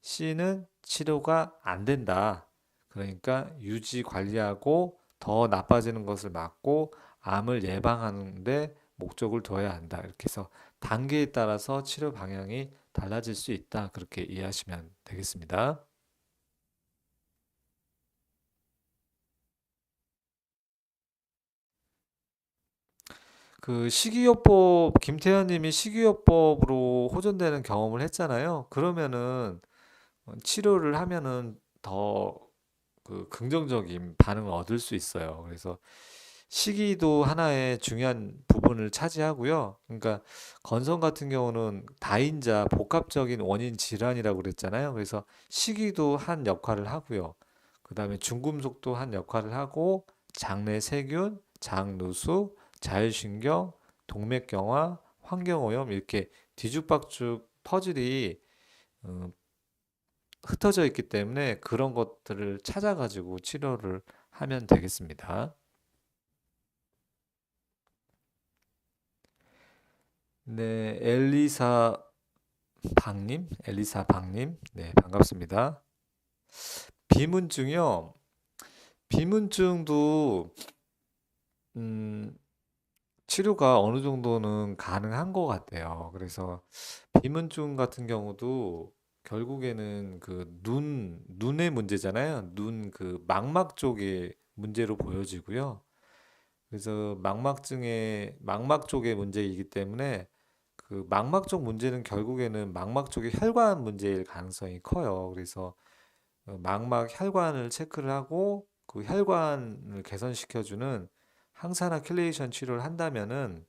C는 치료가 안 된다. 그러니까 유지 관리하고 더 나빠지는 것을 막고 암을 예방하는데 목적을 둬야 한다. 이렇게 해서 단계에 따라서 치료 방향이 달라질 수 있다. 그렇게 이해하시면 되겠습니다. 그 김태현 님이 식이요법으로 호전되는 경험을 했잖아요. 그러면은 치료를 하면은 더 그 긍정적인 반응을 얻을 수 있어요. 그래서 시기도 하나의 중요한 부분을 차지하고요. 그러니까 건성 같은 경우는 다인자 복합적인 원인 질환이라고 그랬잖아요. 그래서 시기도 한 역할을 하고요. 그다음에 중금속도 한 역할을 하고, 장내 세균, 장누수, 자율신경, 동맥경화, 환경오염, 이렇게 뒤죽박죽 퍼즐이 어, 흩어져 있기 때문에 그런 것들을 찾아가지고 치료를 하면 되겠습니다. 네, 엘리사 박님, 네, 반갑습니다. 비문증이요. 비문증도 음, 치료가 어느 정도는 가능한 것 같아요. 그래서 비문증 같은 경우도 결국에는 그 눈의 문제잖아요. 눈 그 망막 쪽에 문제로 보여지고요. 그래서 망막 쪽의 문제이기 때문에 그 망막 쪽 문제는 결국에는 망막 쪽의 혈관 문제일 가능성이 커요. 그래서 망막 혈관을 체크를 하고 그 혈관을 개선시켜주는 항산화 킬레이션 치료를 한다면은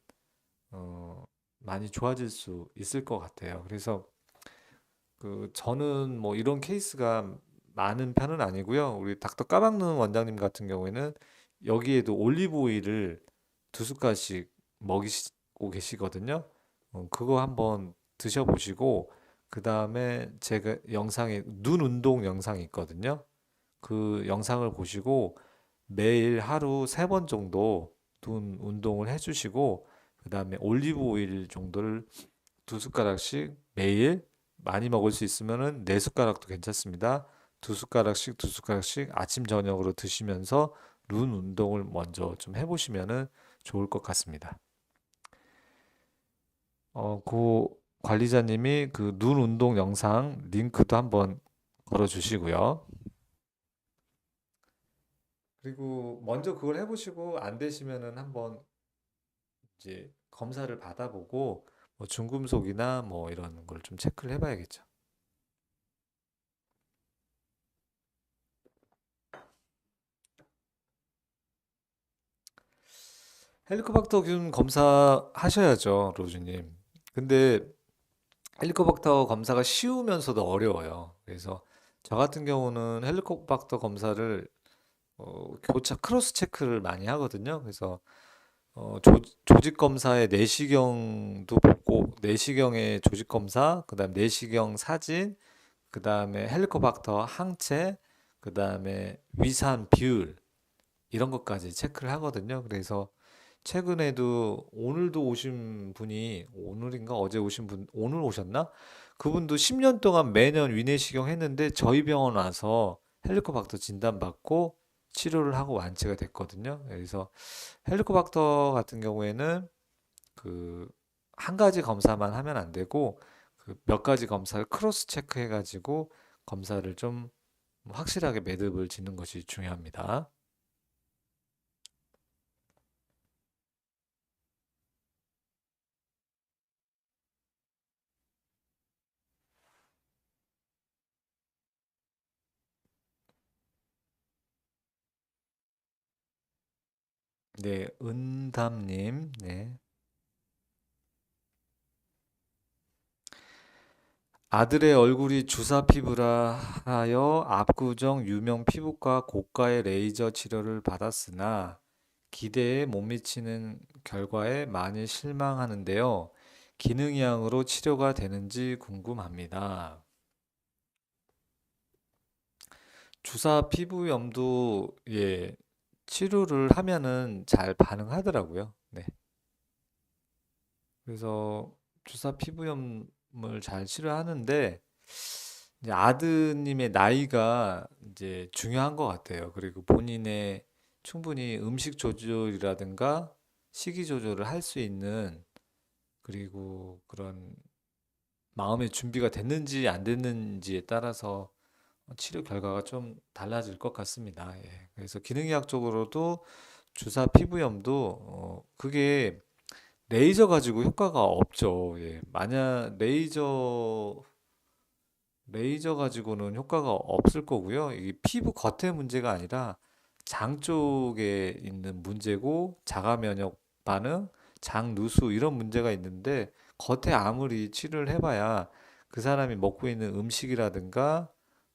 어, 많이 좋아질 수 있을 것 같아요. 그래서 그 저는 뭐 이런 케이스가 많은 편은 아니고요. 우리 닥터 까막눈 원장님 같은 경우에는 여기에도 올리브 오일을 2숟갈씩 먹이고 계시거든요. 그거 한번 드셔보시고 그 다음에 제가 영상에 눈 운동 영상이 있거든요. 그 영상을 보시고 매일 하루 3번 정도 눈 운동을 해주시고 그 다음에 올리브 오일 정도를 2숟가락씩 매일 많이 먹을 수 있으면은 4숟가락도 괜찮습니다. 2숟가락씩 2숟가락씩 아침 저녁으로 드시면서 눈 운동을 먼저 좀 해보시면은 좋을 것 같습니다. 그 관리자님이 그 눈 운동 영상 링크도 한번 걸어 주시고요. 그리고 먼저 그걸 해보시고 안 되시면은 한번 이제 검사를 받아보고 뭐 중금속이나 뭐 이런 걸 좀 체크를 해봐야겠죠. 헬리코박터균 검사하셔야죠, 로즈님. 근데 헬리코박터 검사가 쉬우면서도 어려워요. 그래서 저 같은 경우는 헬리코박터 검사를 교차 크로스 체크를 많이 하거든요. 그래서 조직 검사의 내시경도 보고 내시경의 조직 검사, 그다음 내시경 사진, 그다음에 헬리코박터 항체, 그다음에 위산 비율 이런 것까지 체크를 하거든요. 그래서 최근에도 오늘도 오신 분이 오늘인가 어제 오신 분 오늘 오셨나? 그분도 10년 동안 매년 위내시경 했는데 저희 병원 와서 헬리코박터 진단받고 치료를 하고 완치가 됐거든요. 그래서 헬리코박터 같은 경우에는 그 한 가지 검사만 하면 안 되고 그 몇 가지 검사를 크로스 체크해 가지고 검사를 좀 확실하게 매듭을 짓는 것이 중요합니다. 네, 은담님, 네. 아들의 얼굴이 주사 피부라 하여 압구정 유명 피부과 고가의 레이저 치료를 받았으나 기대에 못 미치는 결과에 많이 실망하는데요. 기능이양으로 치료가 되는지 궁금합니다. 주사 피부염도 예, 치료를 하면은 잘 반응하더라고요. 네. 그래서 주사 피부염을 잘 치료하는데 이제 아드님의 나이가 이제 중요한 것 같아요. 그리고 본인의 충분히 음식 조절이라든가 식이 조절을 할 수 있는 그리고 그런 마음의 준비가 됐는지 안 됐는지에 따라서 치료 결과가 좀 달라질 것 같습니다. 예. 그래서 기능의학적으로도 주사 피부염도 그게 레이저 가지고 효과가 없죠. 예. 만약 레이저 가지고는 효과가 없을 거고요. 이게 피부 겉의 문제가 아니라 장 쪽에 있는 문제고 자가 면역 반응, 장 누수 이런 문제가 있는데 겉에 아무리 치료를 해봐야 그 사람이 먹고 있는 음식이라든가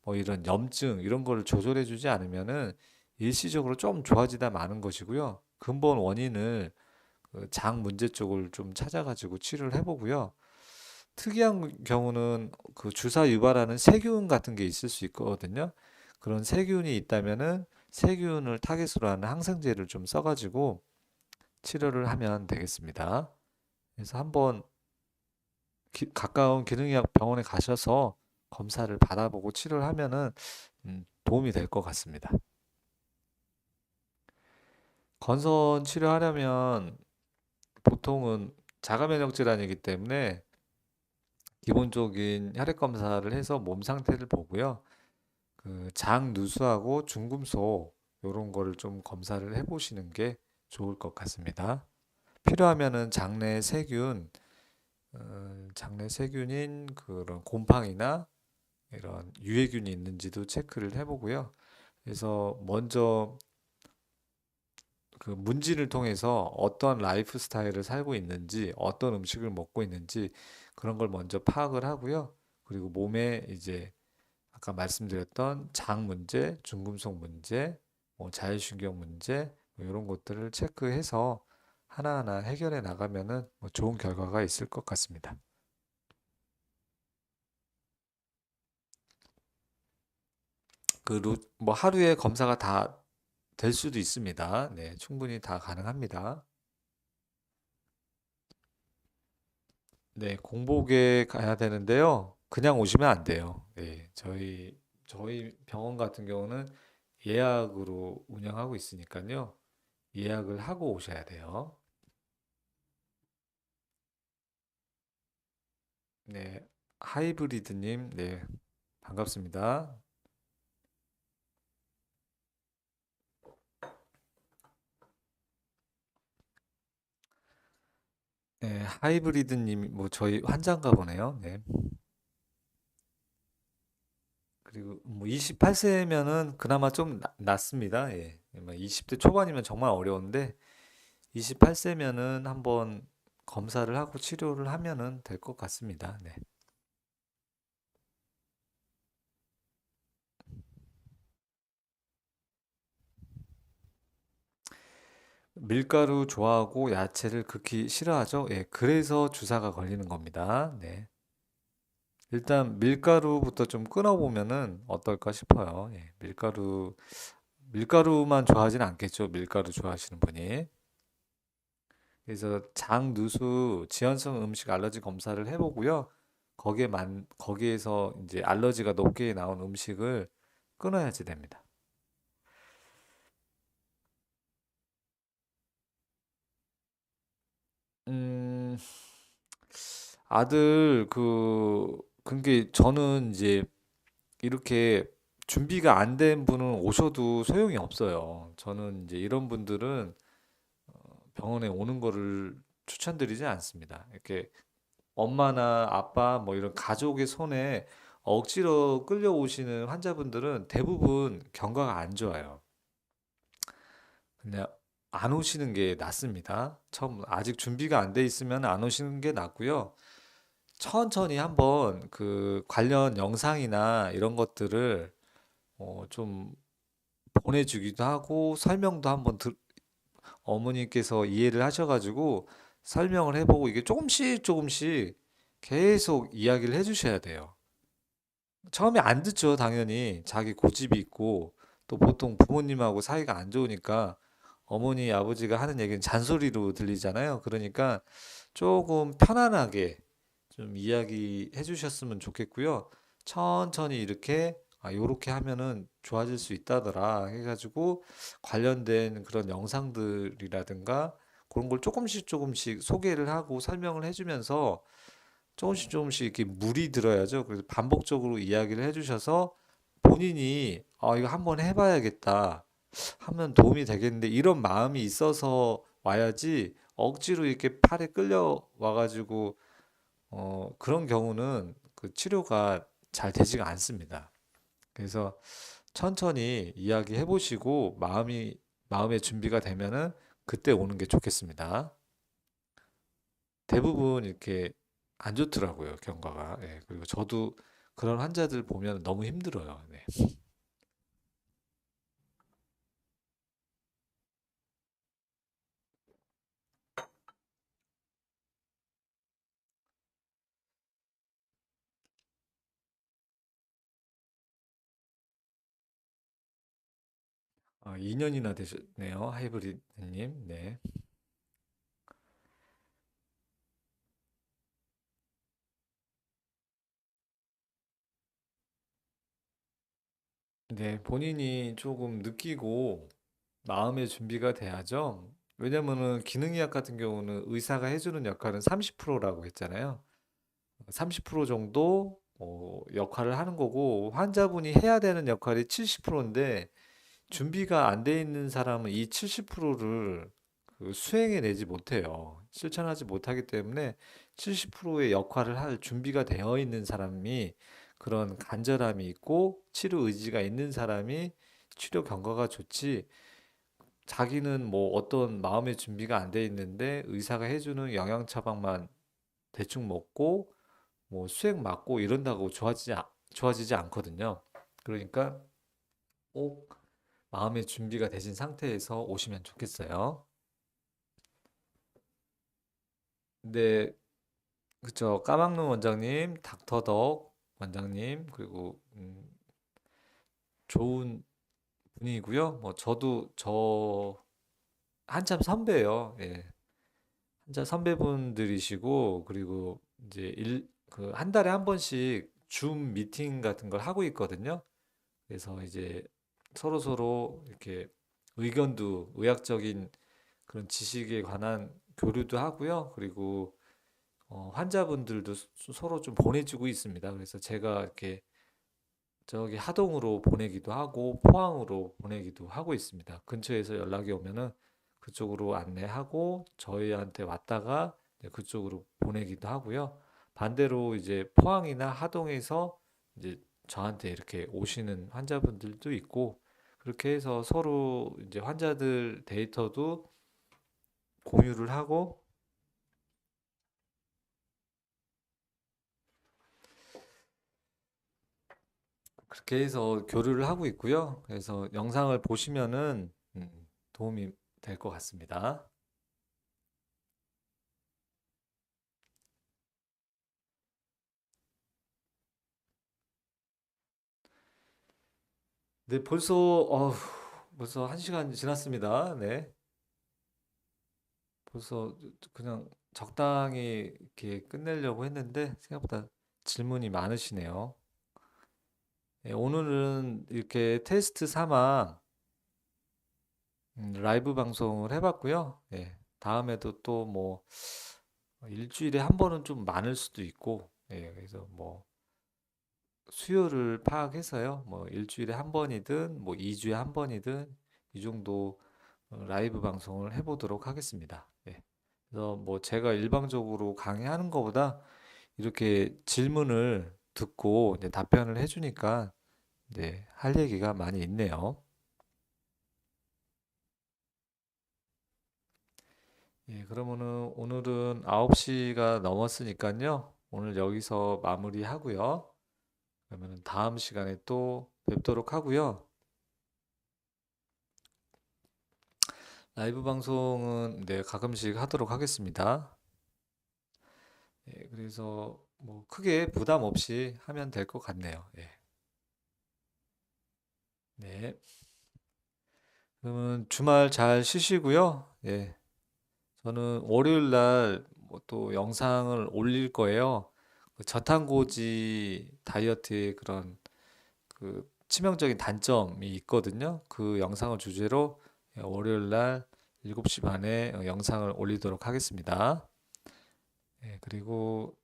뭐 이런 염증 이런 거를 조절해 주지 않으면은 일시적으로 좀 좋아지다 마는 것이고요. 근본 원인을 그장 문제 쪽을 좀 찾아가지고 치료를 해보고요. 특이한 경우는 그 주사 유발하는 세균 같은 게 있을 수 있거든요. 그런 세균이 있다면은 세균을 타겟으로 하는 항생제를 좀 써가지고 치료를 하면 되겠습니다. 그래서 한번 가까운 기능의학 병원에 가셔서 검사를 받아보고 치료를 하면은 도움이 될 것 같습니다. 건선 치료하려면 보통은 자가 면역 질환이기 때문에 기본적인 혈액 검사를 해서 몸 상태를 보고요. 그 장 누수하고 중금속 요런 거를 좀 검사를 해보시는 게 좋을 것 같습니다. 필요하면은 장내 세균인 그런 곰팡이나 이런 유해균이 있는지도 체크를 해보고요. 그래서 먼저 그 문진을 통해서 어떤 라이프 스타일을 살고 있는지, 어떤 음식을 먹고 있는지 그런 걸 먼저 파악을 하고요. 그리고 몸에 이제 아까 말씀드렸던 장 문제, 중금속 문제, 뭐 자율신경 문제 뭐 이런 것들을 체크해서 하나하나 해결해 나가면은 뭐 좋은 결과가 있을 것 같습니다. 뭐 하루에 검사가 다 될 수도 있습니다. 네, 충분히 다 가능합니다. 네, 공복에 가야 되는데요. 그냥 오시면 안 돼요. 네, 저희 병원 같은 경우는 예약으로 운영하고 있으니까요. 예약을 하고 오셔야 돼요. 네, 하이브리드님, 네, 반갑습니다. 네, 하이브리드님, 뭐 저희 환자인가 보네요. 네, 그리고 뭐 28세면은 그나마 좀 낫습니다. 예, 20대 초반이면 정말 어려운데 28세면은 한번 검사를 하고 치료를 하면은 될 것 같습니다. 네. 밀가루 좋아하고 야채를 극히 싫어하죠. 예, 그래서 주사가 걸리는 겁니다. 네. 일단 밀가루부터 좀 끊어보면은 어떨까 싶어요. 예, 밀가루만 좋아하진 않겠죠. 밀가루 좋아하시는 분이. 그래서 장 누수 지연성 음식 알러지 검사를 해보고요. 거기에서 이제 알러지가 높게 나온 음식을 끊어야지 됩니다. 음, 아들 그게 저는 이제 이렇게 준비가 안 된 분은 오셔도 소용이 없어요. 저는 이제 이런 분들은 병원에 오는 거를 추천드리지 않습니다. 이렇게 엄마나 아빠 뭐 이런 가족의 손에 억지로 끌려오시는 환자분들은 대부분 경과가 안 좋아요. 그냥 안 오시는 게 낫습니다. 처음 아직 준비가 안 돼 있으면 안 오시는 게 낫고요. 천천히 한번 그 관련 영상이나 이런 것들을 좀 보내주기도 하고 설명도 한번 어머니께서 이해를 하셔가지고 설명을 해보고 이게 조금씩 조금씩 계속 이야기를 해주셔야 돼요. 처음에 안 듣죠, 당연히. 자기 고집이 있고 또 보통 부모님하고 사이가 안 좋으니까 어머니, 아버지가 하는 얘기는 잔소리로 들리잖아요. 그러니까 조금 편안하게 좀 이야기해 주셨으면 좋겠고요. 천천히 이렇게 요렇게 하면은 좋아질 수 있다더라 해가지고 관련된 그런 영상들이라든가 그런 걸 조금씩 조금씩 소개를 하고 설명을 해주면서 조금씩 조금씩 이렇게 물이 들어야죠. 그래서 반복적으로 이야기를 해주셔서 본인이 이거 한번 해봐야겠다 하면 도움이 되겠는데 이런 마음이 있어서 와야지 억지로 이렇게 팔에 끌려 와가지고 그런 경우는 그 치료가 잘 되지가 않습니다. 그래서 천천히 이야기해 보시고 마음의 준비가 되면은 그때 오는 게 좋겠습니다. 대부분 이렇게 안 좋더라고요, 경과가. 예, 그리고 저도 그런 환자들 보면 너무 힘들어요. 네. 아, 2년이나 되셨네요, 하이브리드님. 네. 네, 본인이 조금 느끼고 마음의 준비가 돼야죠. 왜냐면은 기능의학 같은 경우는 의사가 해주는 역할은 30%라고 했잖아요. 30% 정도 역할을 하는 거고, 환자분이 해야 되는 역할이 70%인데 준비가 안 돼 있는 사람은 이 70%를 수행해 내지 못해요. 실천하지 못하기 때문에 70%의 역할을 할 준비가 되어 있는 사람이, 그런 간절함이 있고 치료 의지가 있는 사람이 치료 경과가 좋지, 자기는 뭐 어떤 마음의 준비가 안 돼 있는데 의사가 해주는 영양 처방만 대충 먹고 뭐 수액 맞고 이런다고 좋아지지 않거든요. 그러니까 꼭 마음의 준비가 되신 상태에서 오시면 좋겠어요. 근데 그쵸, 까막눈 원장님, 닥터덕 원장님, 그리고 좋은 분이고요. 뭐 저도 한참 선배예요. 예. 한참 선배분들이시고, 그리고 이제 그 한 달에 한 번씩 줌 미팅 같은 걸 하고 있거든요. 그래서 이제 서로 이렇게 의견도, 의학적인 그런 지식에 관한 교류도 하고요. 그리고 환자분들도 서로 좀 보내주고 있습니다. 그래서 제가 이렇게 저기 하동으로 보내기도 하고 포항으로 보내기도 하고 있습니다. 근처에서 연락이 오면은 그쪽으로 안내하고 저희한테 왔다가 이제 그쪽으로 보내기도 하고요. 반대로 이제 포항이나 하동에서 이제 저한테 이렇게 오시는 환자분들도 있고, 그렇게 해서 서로 이제 환자들 데이터도 공유를 하고, 그렇게 해서 교류를 하고 있고요. 그래서 영상을 보시면은 도움이 될 것 같습니다. 네, 벌써 1시간 지났습니다. 네. 벌써 그냥 적당히 이렇게 끝내려고 했는데 생각보다 질문이 많으시네요. 네, 오늘은 이렇게 테스트 삼아 라이브 방송을 해봤고요. 네, 다음에도 또 뭐 일주일에 한 번은 좀 많을 수도 있고, 그래서 뭐 수요를 파악해서요. 뭐 일주일에 한 번이든 뭐 2주에 한 번이든 이 정도 라이브 방송을 해보도록 하겠습니다. 네. 그래서 뭐 제가 일방적으로 강의하는 것보다 이렇게 질문을 듣고 이제 답변을 해주니까 네, 할 얘기가 많이 있네요. 예, 그러면은 오늘은 9시가 넘었으니까요. 오늘 여기서 마무리하고요. 그러면은 다음 시간에 또 뵙도록 하고요. 라이브 방송은 네, 가끔씩 하도록 하겠습니다. 예, 그래서 뭐 크게 부담 없이 하면 될 것 같네요. 예. 네. 그러면 주말 잘 쉬시고요. 예. 저는 월요일 날또 영상을 올릴 거예요. 그 저탄고지 다이어트의 그런 그 치명적인 단점이 있거든요. 그 영상을 주제로 월요일 날 7시 반에 영상을 올리도록 하겠습니다. 예, 그리고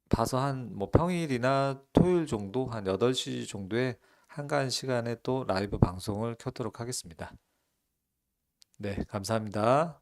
봐서 한 뭐 평일이나 토요일 정도 한 8시 정도에 한가한 시간에 또 라이브 방송을 켜도록 하겠습니다. 네, 감사합니다.